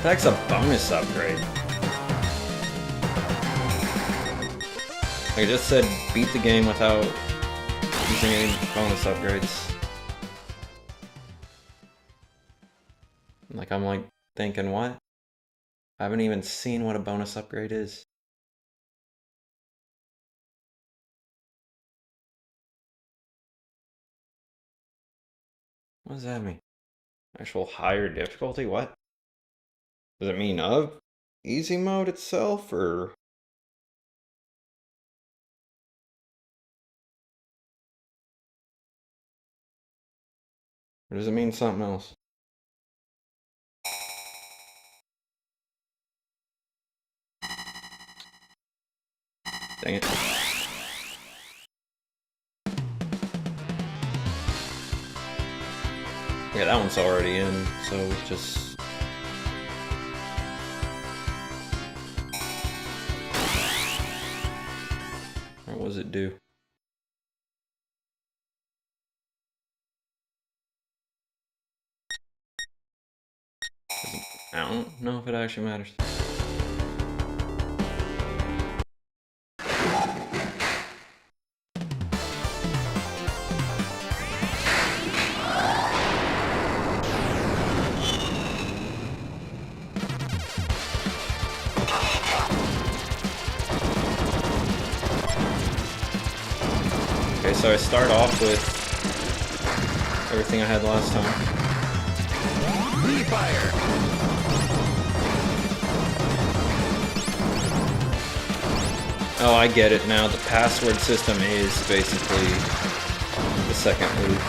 [SPEAKER 1] That's a bonus upgrade. Like I just said, beat the game without using any bonus upgrades. Like, I'm like thinking, what? I haven't even seen what a bonus upgrade is. What does that mean? Actual higher difficulty? What? Does it mean of easy mode itself, or? Or does it mean something else? Dang it. Yeah, that one's already in, so it's just... What was it do? I don't know if it actually matters. Okay, so I start off with everything I had last time.
[SPEAKER 2] Fire.
[SPEAKER 1] Oh, I get it now. The password system is basically the second loop.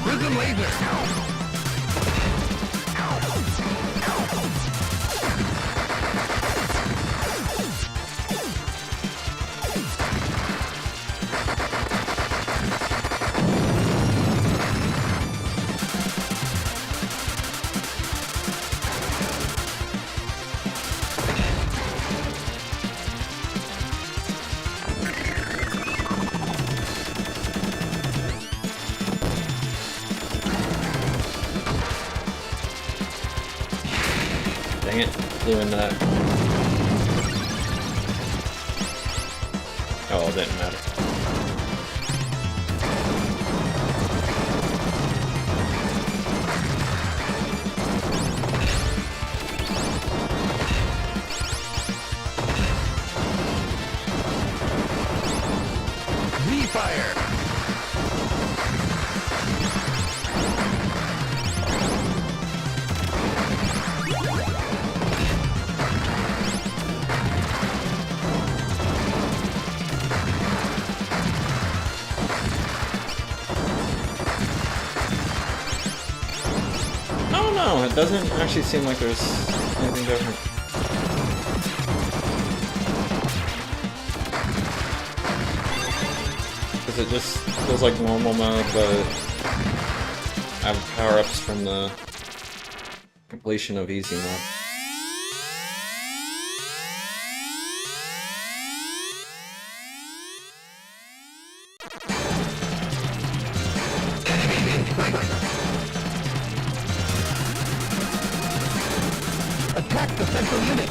[SPEAKER 2] Prism laser.
[SPEAKER 1] flew into that. Oh, it didn't matter.
[SPEAKER 2] V-Fire!
[SPEAKER 1] I don't know, it doesn't actually seem like there's anything different. Because it just feels like normal mode, but I have power-ups from the completion of easy mode.
[SPEAKER 2] Attack the central unit!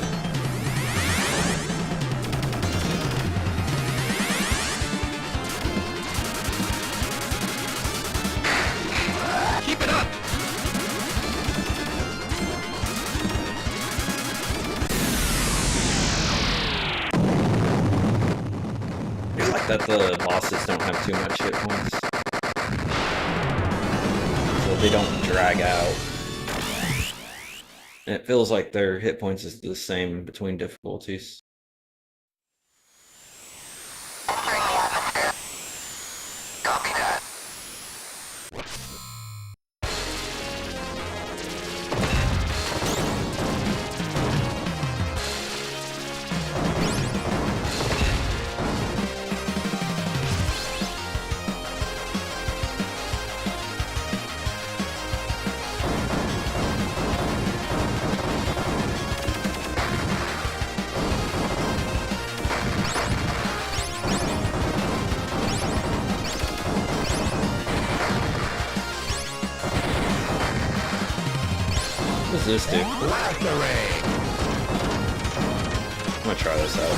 [SPEAKER 2] Keep it up!
[SPEAKER 1] I feel like that the bosses don't have too much hit points. So they don't drag out. And it feels like their hit points is the same between difficulties.
[SPEAKER 2] Copy that.
[SPEAKER 1] What does this do?
[SPEAKER 2] Blast array!
[SPEAKER 1] I'm gonna try this out.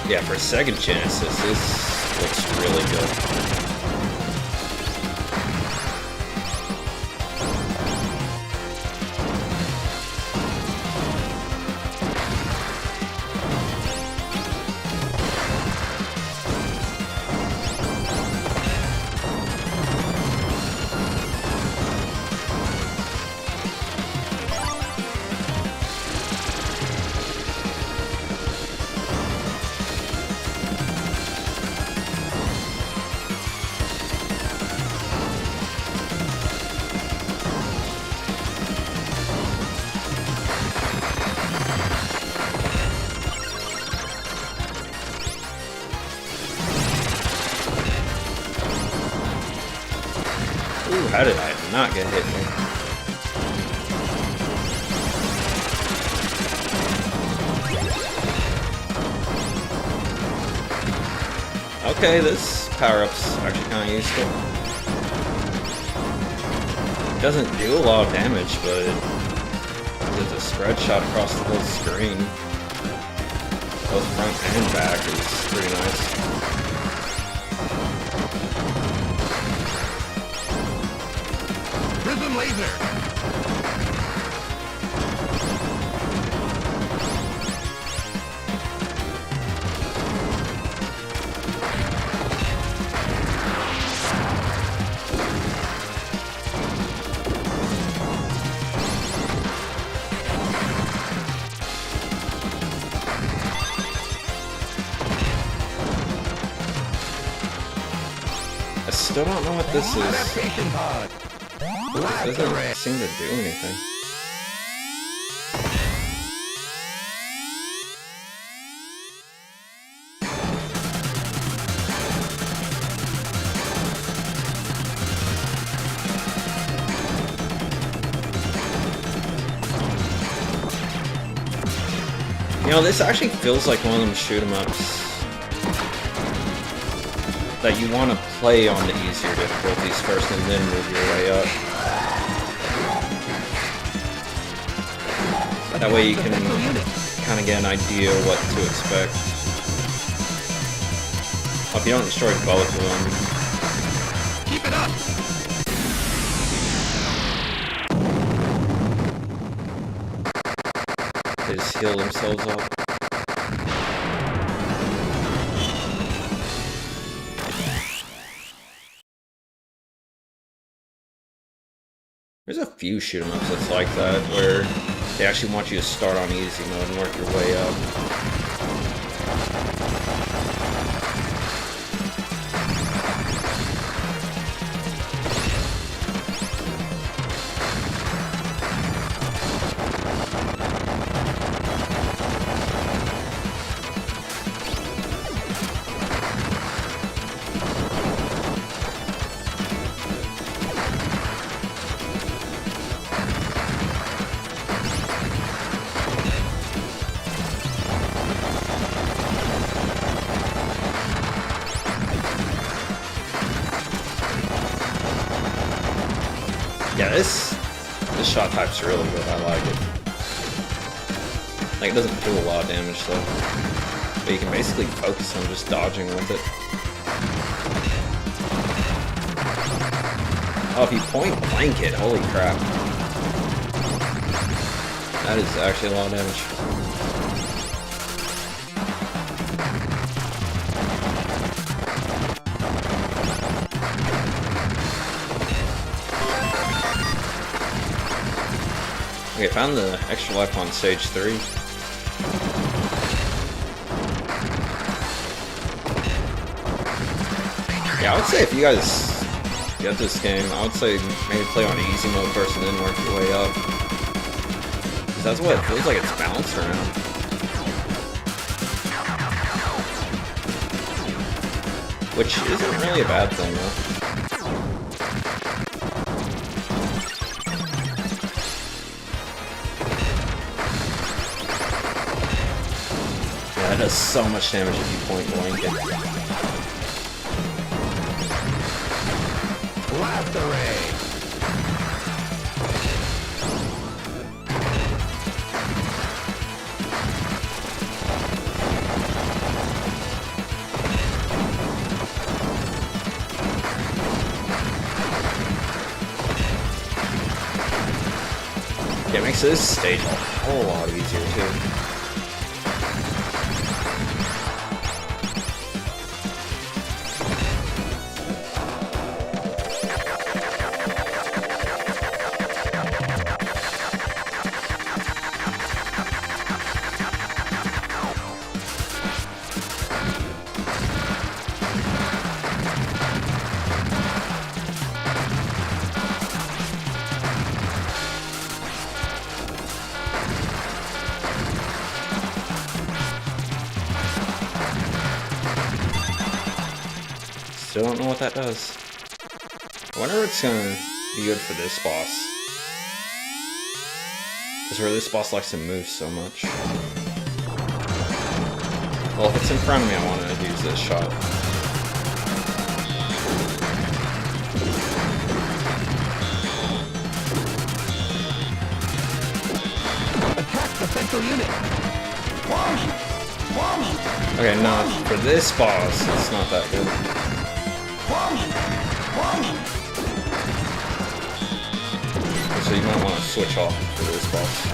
[SPEAKER 1] Yeah, for Sega Genesis, this looks really good. Ooh, how did I not get hit here? Okay, this power-up's actually kind of useful. It doesn't do a lot of damage, but it's a spread shot across the whole screen. Both front and back is pretty nice.
[SPEAKER 2] Prism laser!
[SPEAKER 1] I still don't know what this is.
[SPEAKER 2] Adaptation pod! Blast
[SPEAKER 1] It
[SPEAKER 2] array!
[SPEAKER 1] doesn't seem to do anything. You know, this actually feels like one of them shoot 'em ups that you want to play on the easier difficulties first and then move your way up. That way you can kind of get an idea what to expect. Well, if you don't destroy both of them.
[SPEAKER 2] Keep it up!
[SPEAKER 1] They just heal themselves up. There's a few shoot 'em ups that's like that, where they actually want you to start on easy mode and work your way up. Yeah, this shot type's really good. I like it. Like, it doesn't do a lot of damage though, but you can basically focus on just dodging with it. Oh, if you point blank it, holy crap! That is actually a lot of damage. Okay, found the extra life on stage 3. Yeah, I would say if you guys get this game, I would say maybe play on easy mode first and then work your way up. Because that's what it feels like it's balanced around. Which isn't really a bad thing though. That does so much damage if you point blank it.
[SPEAKER 2] Laughter ray!
[SPEAKER 1] Yeah, it makes this stage a whole lot easier too. Still don't know what that does. I wonder if it's gonna be good for this boss. Because where this boss likes to move so much. Well, if it's in front of me, I want to use this shot.
[SPEAKER 2] Attack the central unit!
[SPEAKER 1] Okay, no, for this boss, it's not that good. So you might want to switch off for this boss.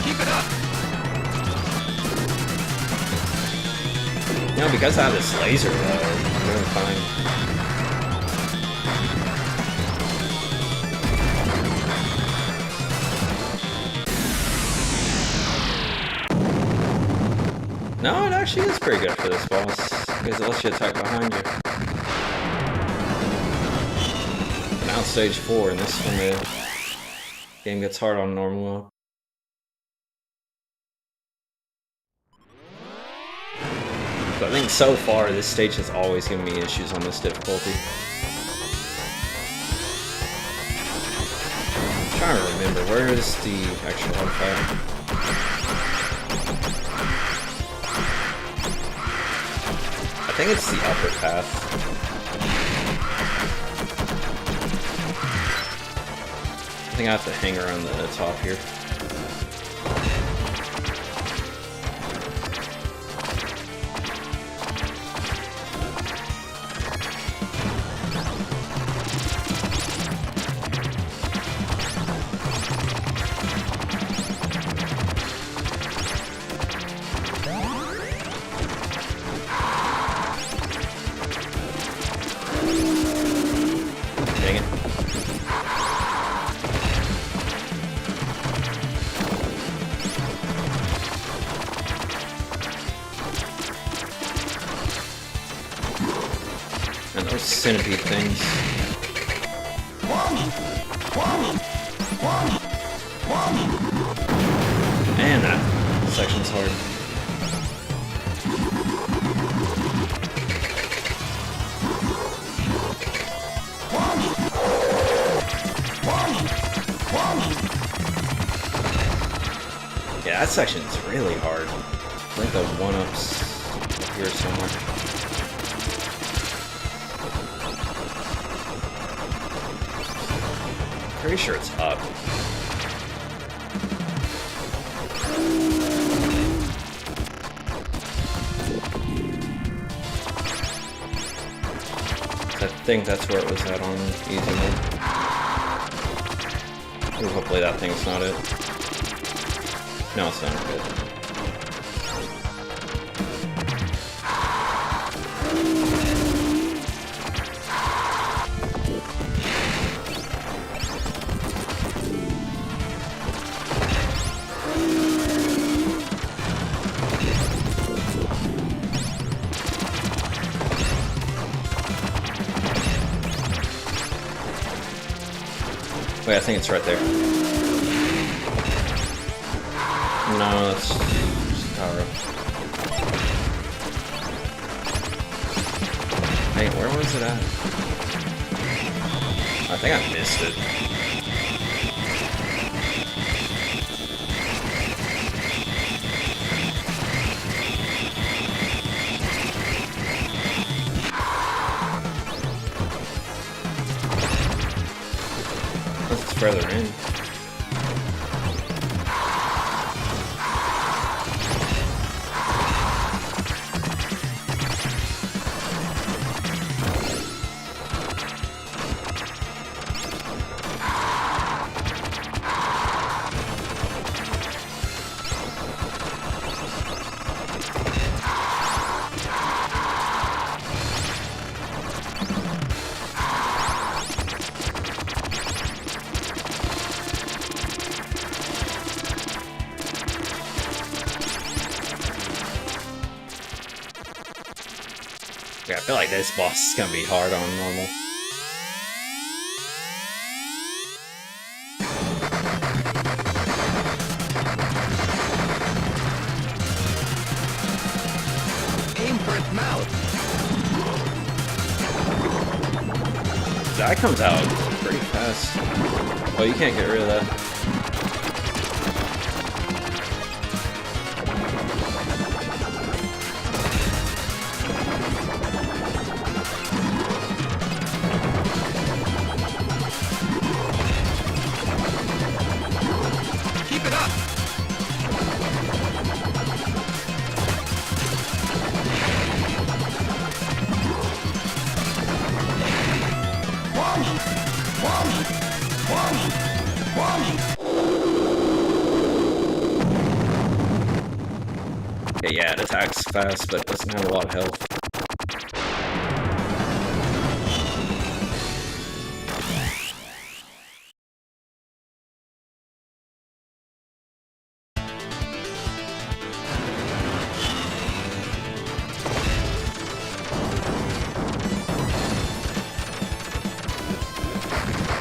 [SPEAKER 2] Keep it up!
[SPEAKER 1] You know, because I have this laser though, I'm doing fine. No, it actually is pretty good for this boss, because it lets you attack behind you. Now it's stage 4, and this is when the game gets hard on normal mode. But I think so far this stage has always given me issues on this difficulty. I'm trying to remember, where is the actual artifact? I think it's the upper path. I think I have to hang around the top here. Dang it. And those centipede things. Man, that section's hard. Yeah, that section's really hard. I think the one-up's up here somewhere. Pretty sure it's up. I think that's where it was at on easy mode. Ooh, hopefully that thing's not it. No, it's not good. Wait, I think it's right there. No, that's power up. Hey, where was it at? I think I missed it. It's further in. Yeah, I feel like this boss is gonna be hard on normal.
[SPEAKER 2] Aim for its mouth.
[SPEAKER 1] That comes out pretty fast. Oh, you can't get rid of that.
[SPEAKER 2] Keep it up.
[SPEAKER 1] Okay, yeah, it attacks fast, but doesn't have a lot of health.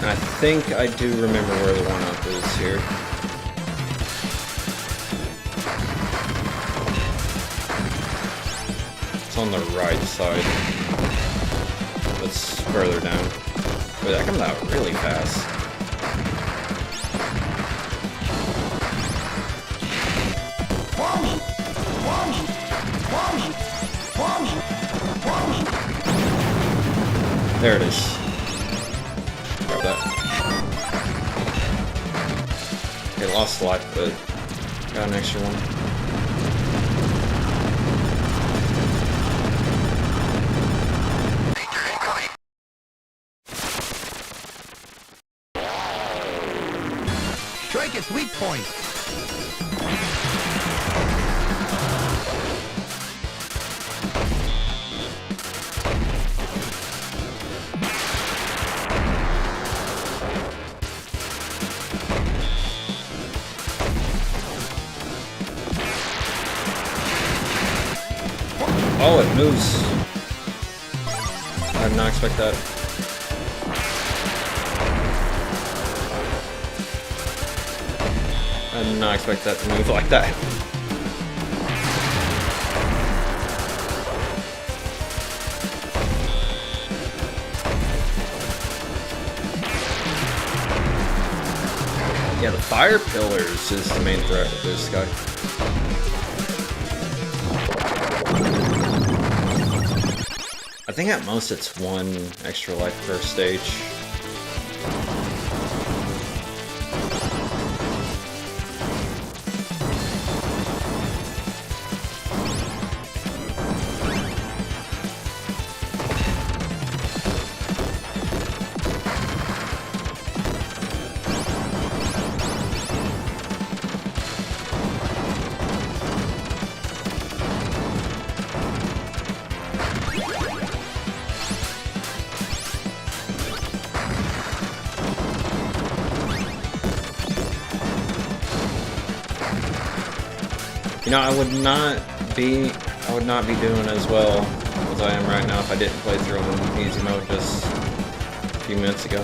[SPEAKER 1] I think I do remember where the one-up is here. on the right side. That's further down. But that comes out really fast. There it is. Grab that. Okay, lost a life, but got an extra one.
[SPEAKER 2] Strike its weak point.
[SPEAKER 1] Oh, it moves. I did not expect that. I did not expect that to move like that. Yeah, the fire pillars is the main threat of this guy. I think at most it's one extra life per stage. You know, I would not be doing as well as I am right now if I didn't play through in easy mode just a few minutes ago.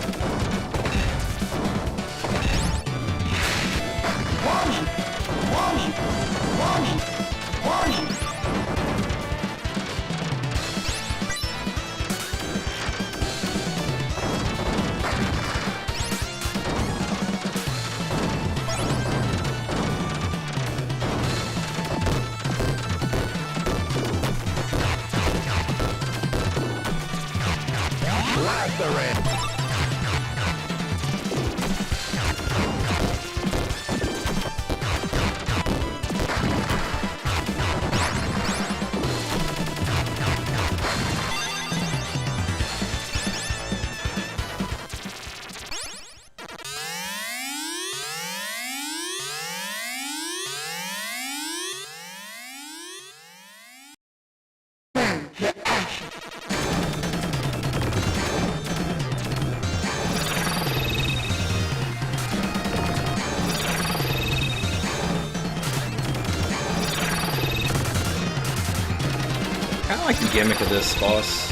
[SPEAKER 1] I kind of like the gimmick of this boss,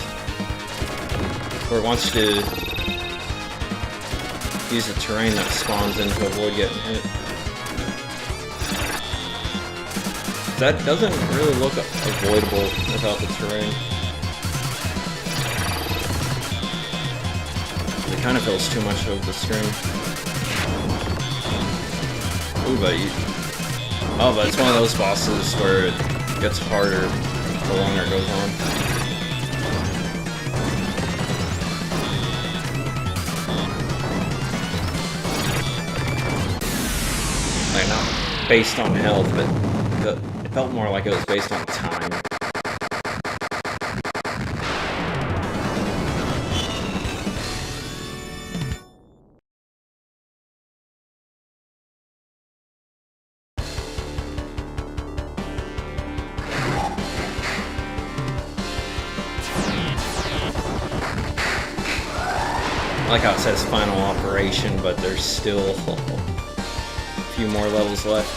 [SPEAKER 1] where it wants you to use the terrain that spawns in to avoid getting hit. That doesn't really look avoidable without the terrain. It kind of fills too much of the screen. Ooh, but it's one of those bosses where it gets harder the longer it goes on. Like, not based on health, but it felt more like it was based on time. I like how it says final operation, but there's still a few more levels left.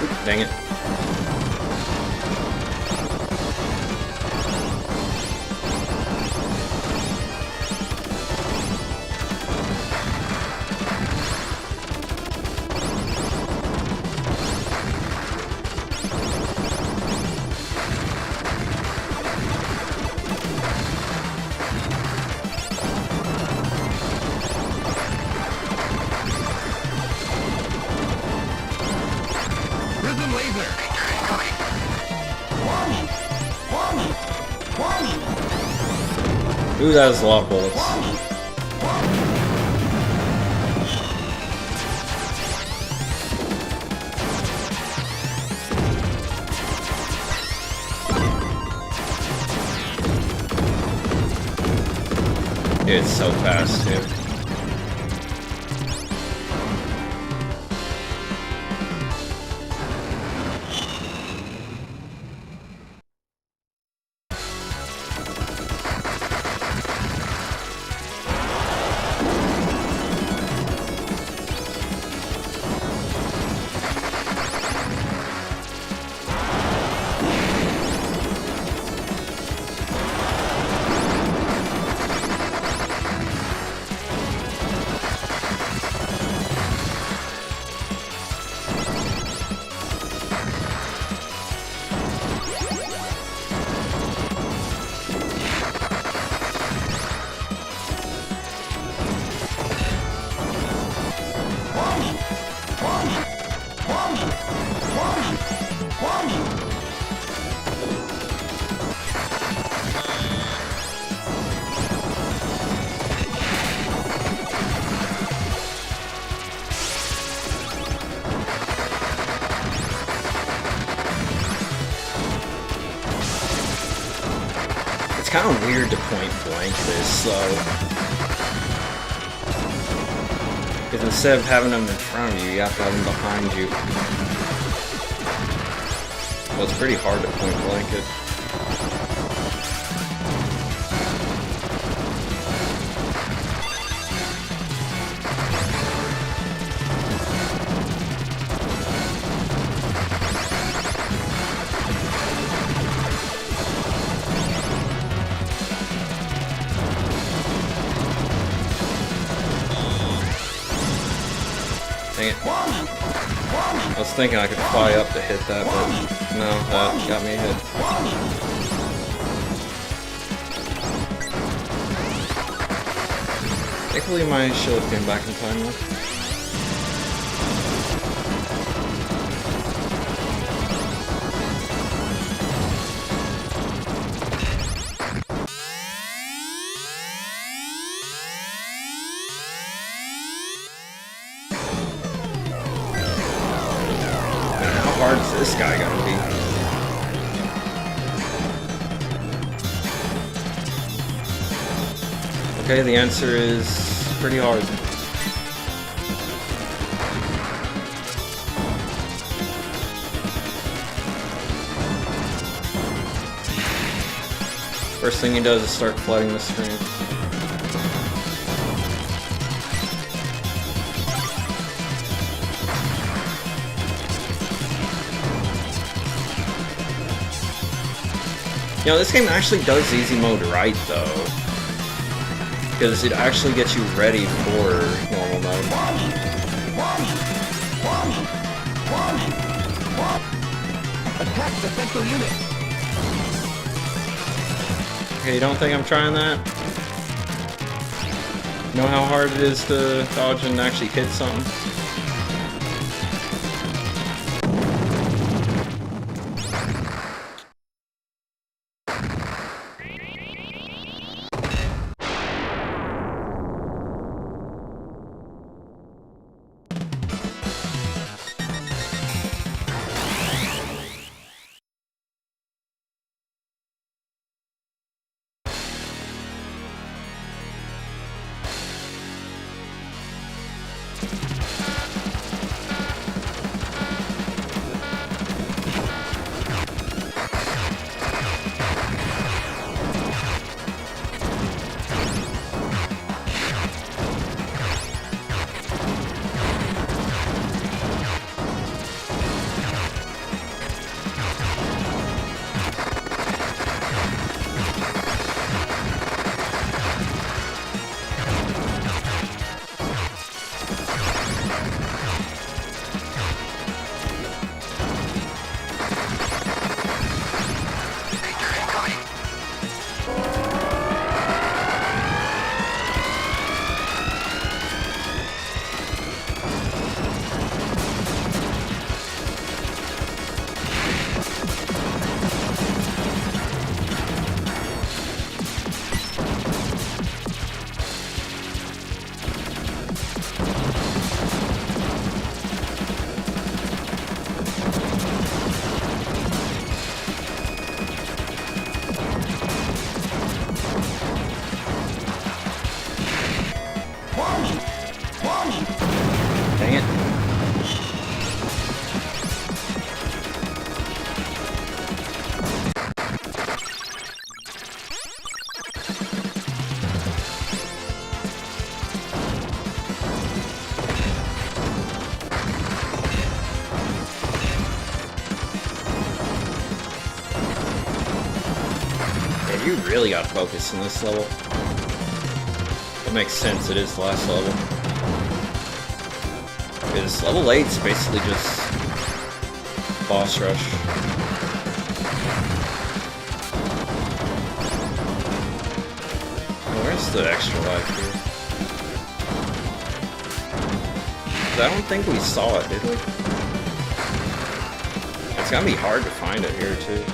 [SPEAKER 1] Oop, dang it.
[SPEAKER 2] Earthion laser.
[SPEAKER 1] Ooh, that was a lot of bullets. It's so fast, too. It's kind of weird to point blank this, though. Because instead of having them in front of you, you have to have them behind you. Well, it's pretty hard to point blank it. Dang it. I was thinking I could fly up to hit that, but no, that got me hit. Thankfully my shield came back in time though. How hard is this guy gonna be? Okay, the answer is pretty hard. First thing he does is start flooding the screen. You know, this game actually does easy mode right, though. Because it actually gets you ready for normal mode.
[SPEAKER 2] Attack the central unit.
[SPEAKER 1] Okay, you don't think I'm trying that? Know how hard it is to dodge and actually hit something? You really gotta focus in this level. It makes sense, it is the last level. Because level 8's basically just boss rush. Oh, where's the extra life here? I don't think we saw it, did we? It's gonna be hard to find it here, too.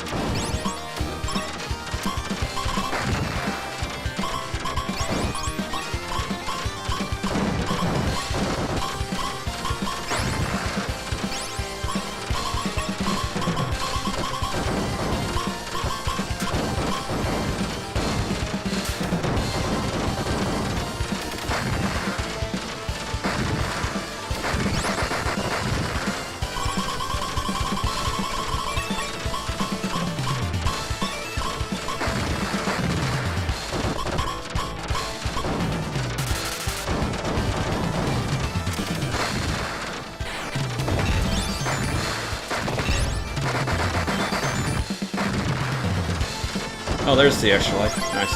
[SPEAKER 1] Oh, there's the extra life. Nice.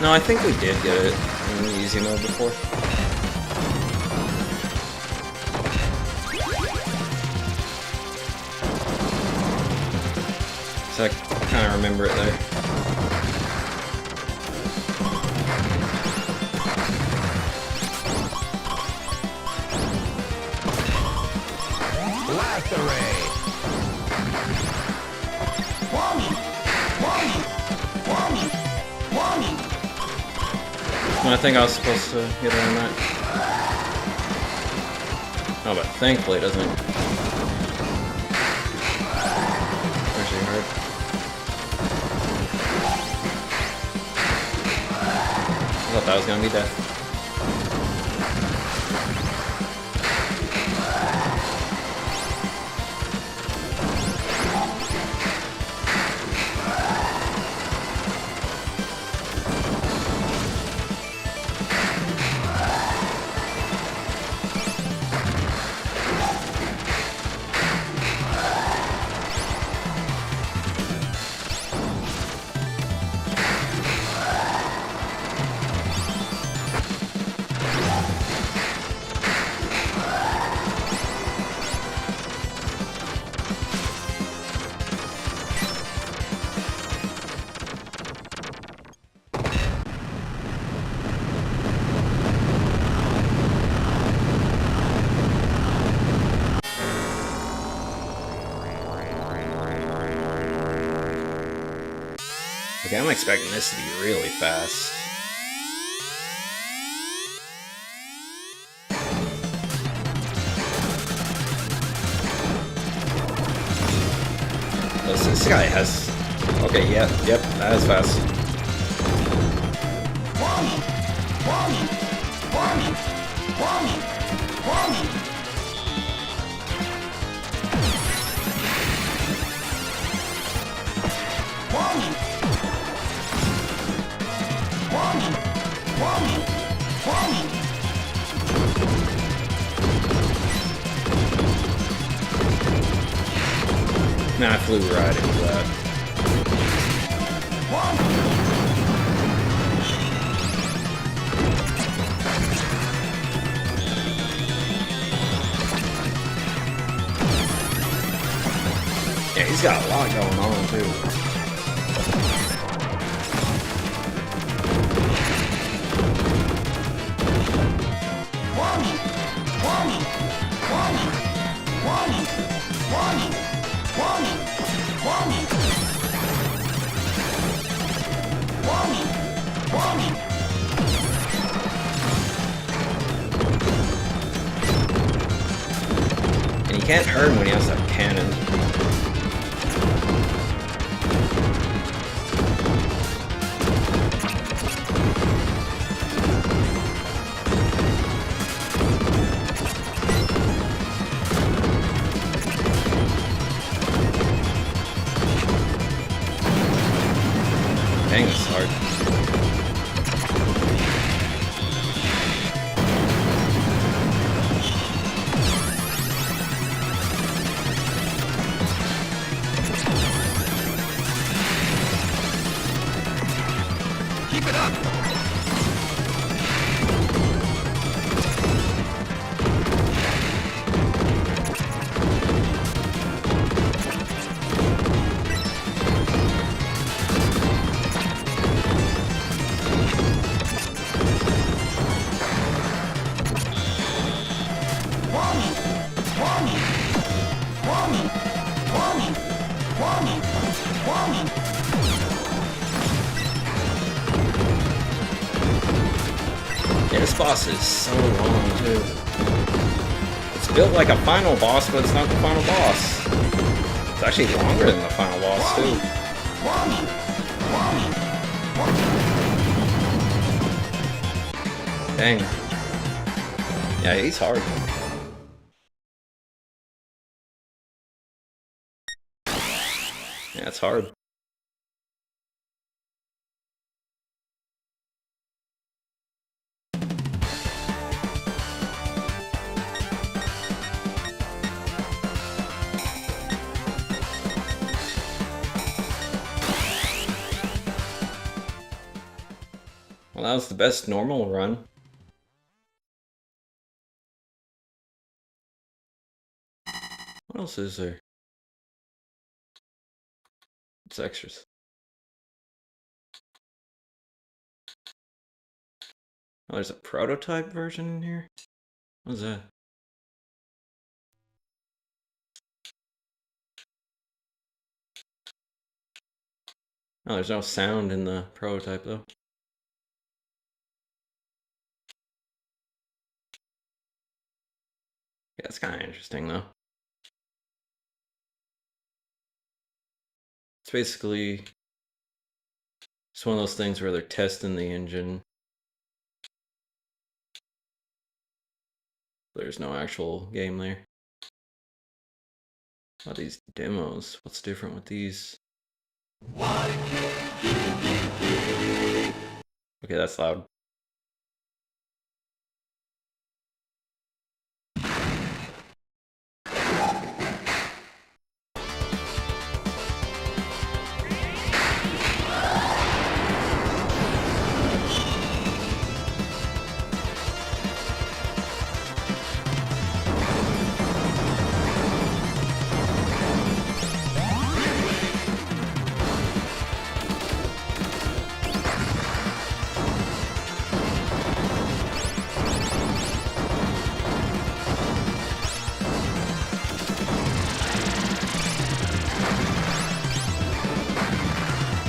[SPEAKER 1] No, I think we did get it in the easy mode before. So I kind of remember it there. I think I was supposed to get her on that. Oh, but thankfully it doesn't actually hurt. I thought that was gonna be death. Okay, I'm expecting this to be really fast. This guy has... Okay, yep, that is fast. Nah, I flew right into that. Yeah, he's got a lot going on, too. And you can't hurt him when he has that cannon. Dang, this is hard. Yeah, this boss is so long, too. It's built like a final boss, but it's not the final boss. It's actually longer than the final boss, too. Dang. Yeah, he's hard. Yeah, it's hard. Well, that was the best normal run. What else is there? It's extras. Oh, there's a prototype version in here? What is that? Oh, there's no sound in the prototype, though. Yeah, it's kind of interesting, though. It's basically just one of those things where they're testing the engine. There's no actual game there. Oh, these demos. What's different with these? Okay, that's loud.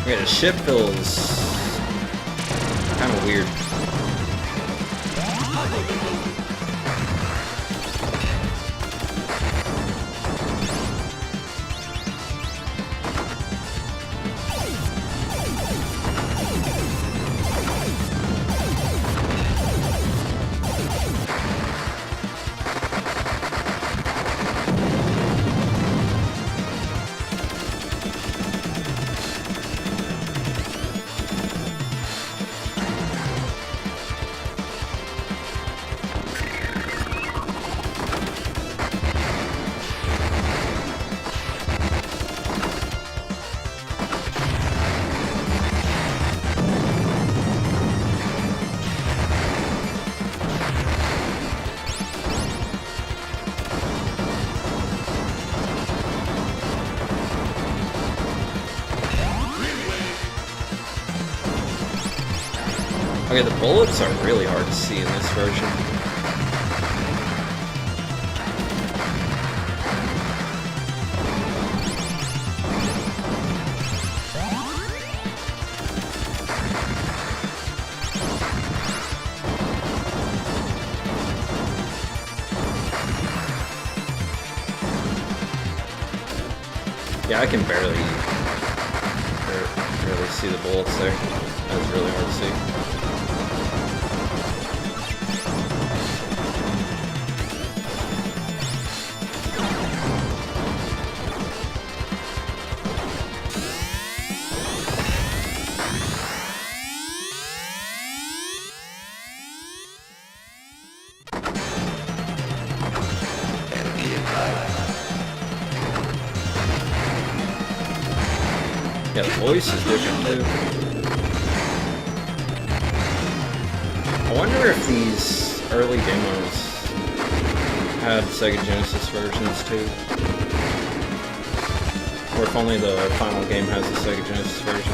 [SPEAKER 1] Okay, the ship feels kind of weird. Okay, the bullets are really hard to see in this version. Yeah, I can barely see the bullets there. That was really hard to see. Yeah, the voice is different too. I wonder if these early demos had Sega Genesis versions too. Or if only the final game has the Sega Genesis version.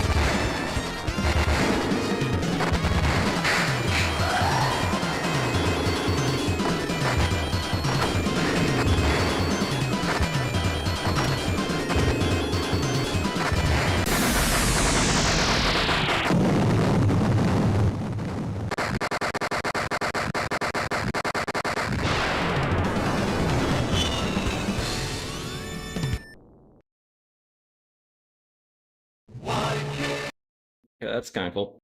[SPEAKER 1] Yeah, that's kind of cool.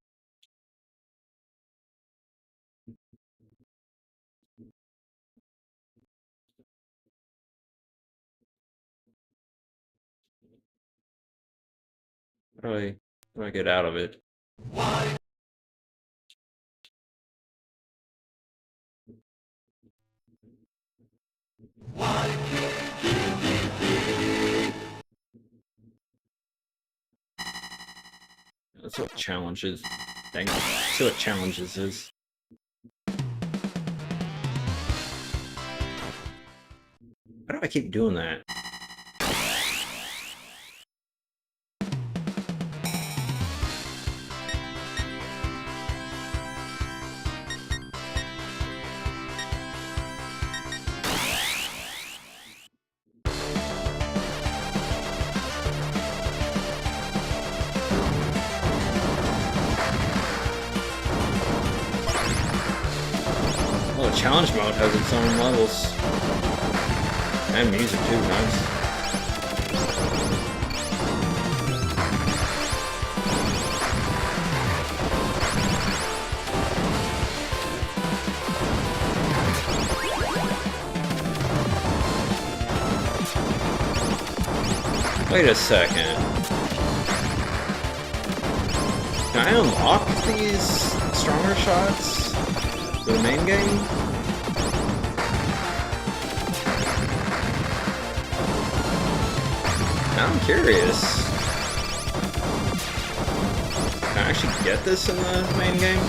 [SPEAKER 1] How do I get out of it? That's what challenges. Dang, that's what challenges is. Why do I keep doing that? Oh, challenge mode has its own levels. And music too, nice. Wait a second. Can I unlock these stronger shots for the main game? Now I'm curious. Can I actually get this in the main game?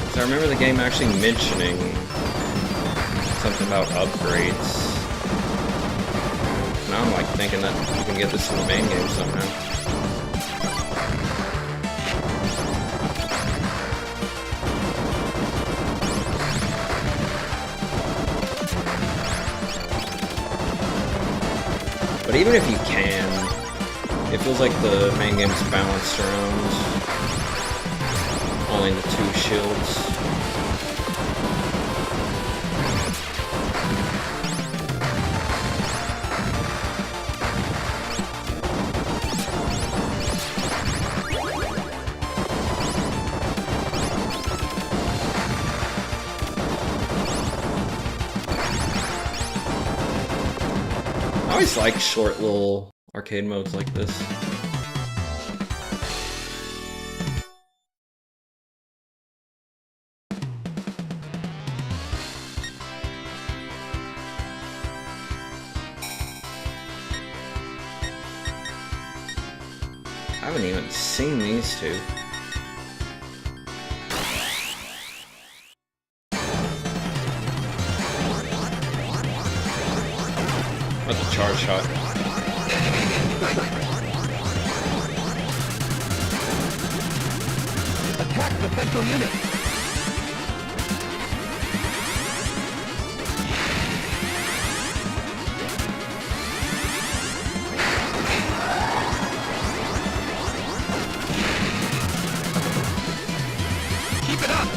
[SPEAKER 1] Because I remember the game actually mentioning something about upgrades. Now I'm like thinking that you can get this in the main game somehow. But even if you can, it feels like the main game's balanced around only the 2 shields. I always like short little arcade modes like this. I haven't even seen these two. What's a charge shot?
[SPEAKER 2] Attack the central unit. Keep it up.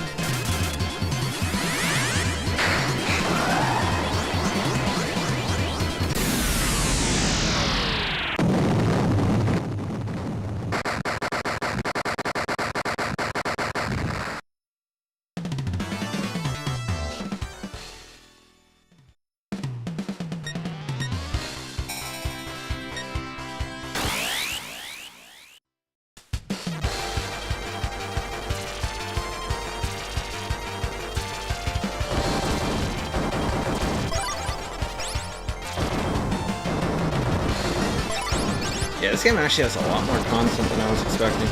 [SPEAKER 1] Yeah, this game actually has a lot more content than I was expecting.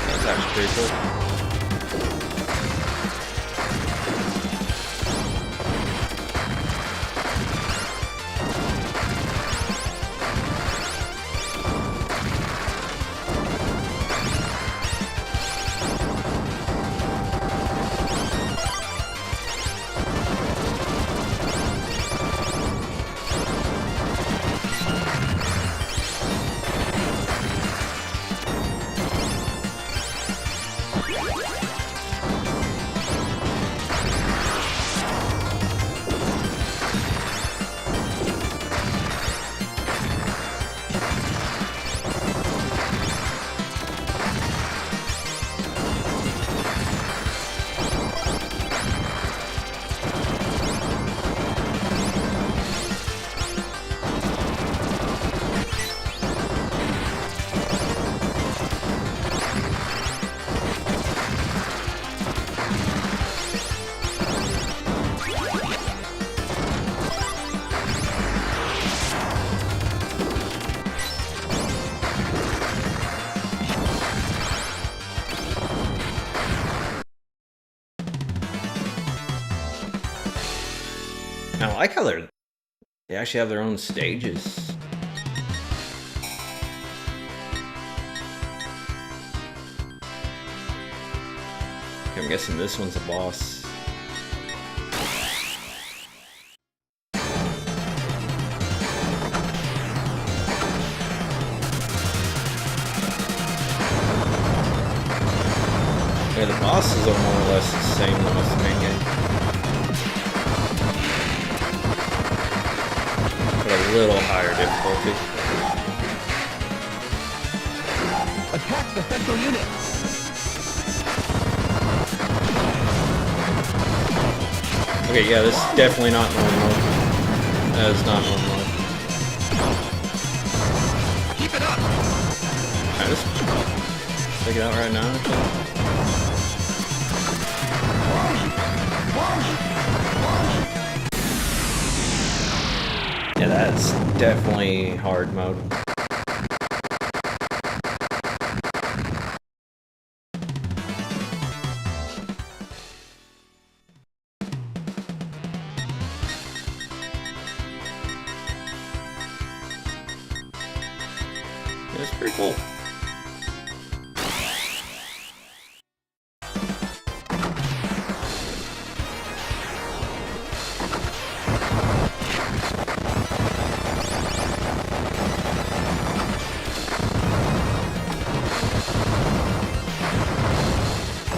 [SPEAKER 1] That's actually pretty cool. I like how they actually have their own stages. Okay, I'm guessing this one's a boss. Yeah, the bosses are more or less the same though as the main game. But a little higher difficulty.
[SPEAKER 2] Attack the central unit.
[SPEAKER 1] Okay, yeah, this is definitely not normal. That is not normal.
[SPEAKER 2] Keep it up.
[SPEAKER 1] Alright, let's take it out right now. Yeah, that's definitely hard mode. It's pretty cool.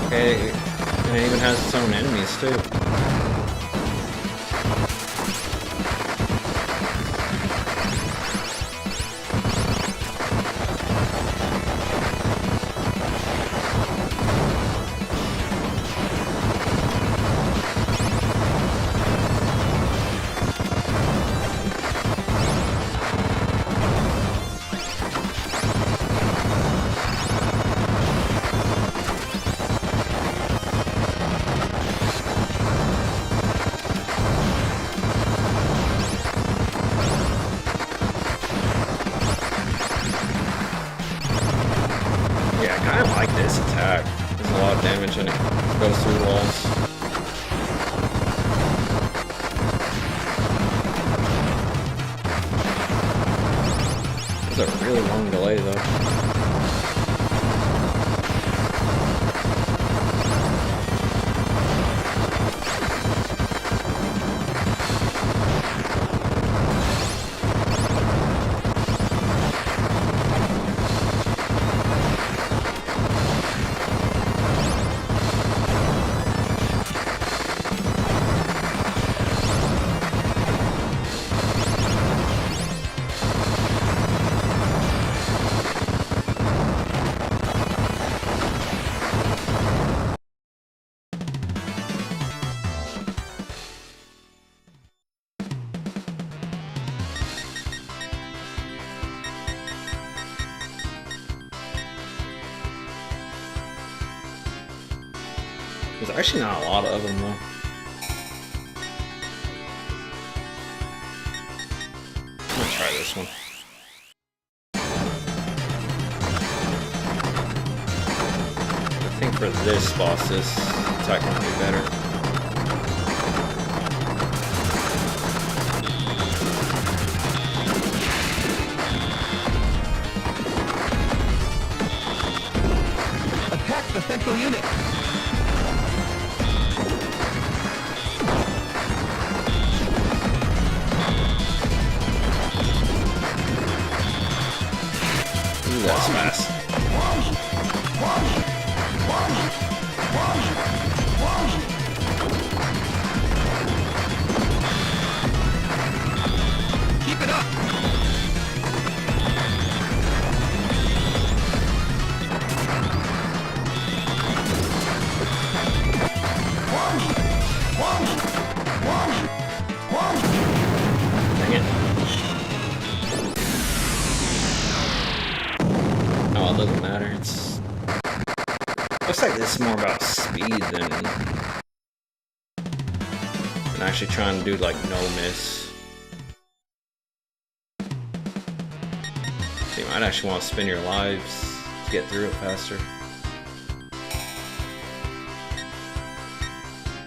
[SPEAKER 1] Okay, and it even has its own enemies too. Yeah, I kind of like this attack. There's a lot of damage and it goes through walls. There's a really long delay though. There's actually not a lot of them though. I'm gonna try this one. I think for this boss, this attack might be better.
[SPEAKER 2] Attack the central unit.
[SPEAKER 1] Ooh, that's fast.
[SPEAKER 2] Keep it up.
[SPEAKER 1] Dang it. Oh, it doesn't matter. It's looks like this is more about speed than actually trying to do like no miss. So you might actually want to spin your lives to get through it faster.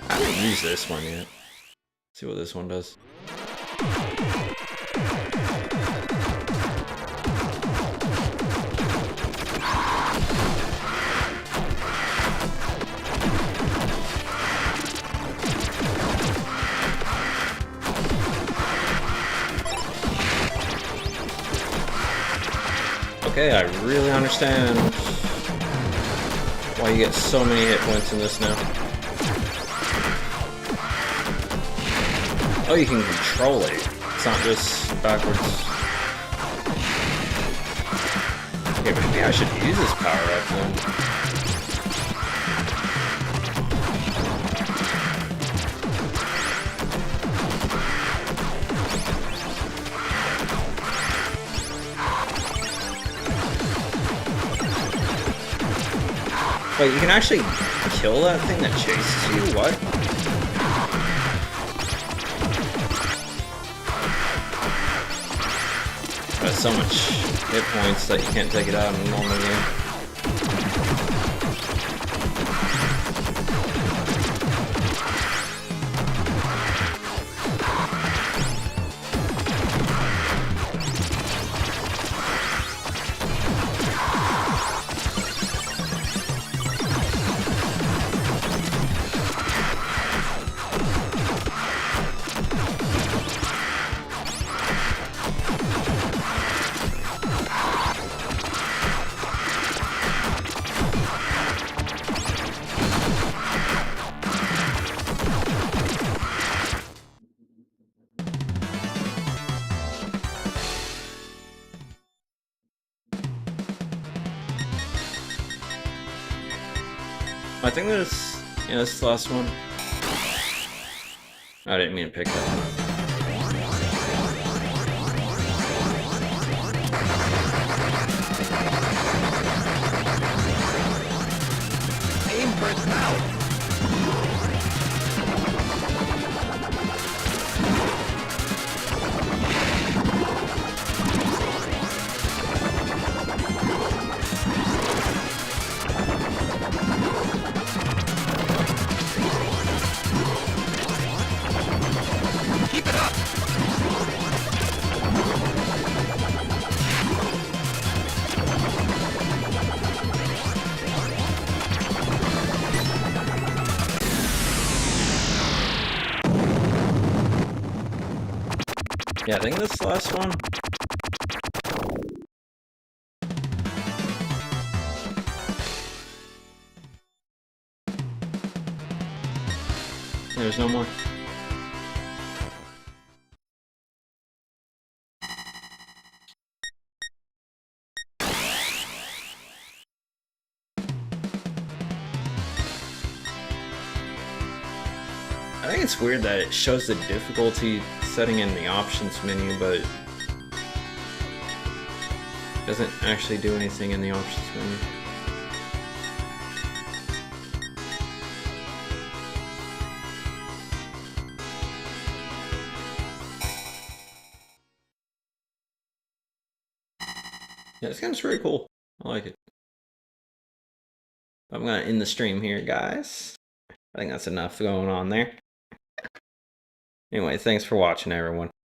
[SPEAKER 1] I haven't used this one yet. See what this one does. Okay, I really understand why you get so many hit points in this now. Oh, you can control it. It's not just backwards. Okay, maybe I should use this power up then. Wait, you can actually kill that thing that chases you? What? Has so much hit points that you can't take it out in a normal game. I think this, yeah, this is the last one. I didn't mean to pick that one.
[SPEAKER 2] Aim for its mouth. Keep it up.
[SPEAKER 1] Yeah, I think this is the last one. There's no more. I think it's weird that it shows the difficulty setting in the options menu, but doesn't actually do anything in the options menu. Yeah, this game's pretty cool. I like it. I'm gonna end the stream here, guys. I think that's enough going on there. Anyway, thanks for watching, everyone.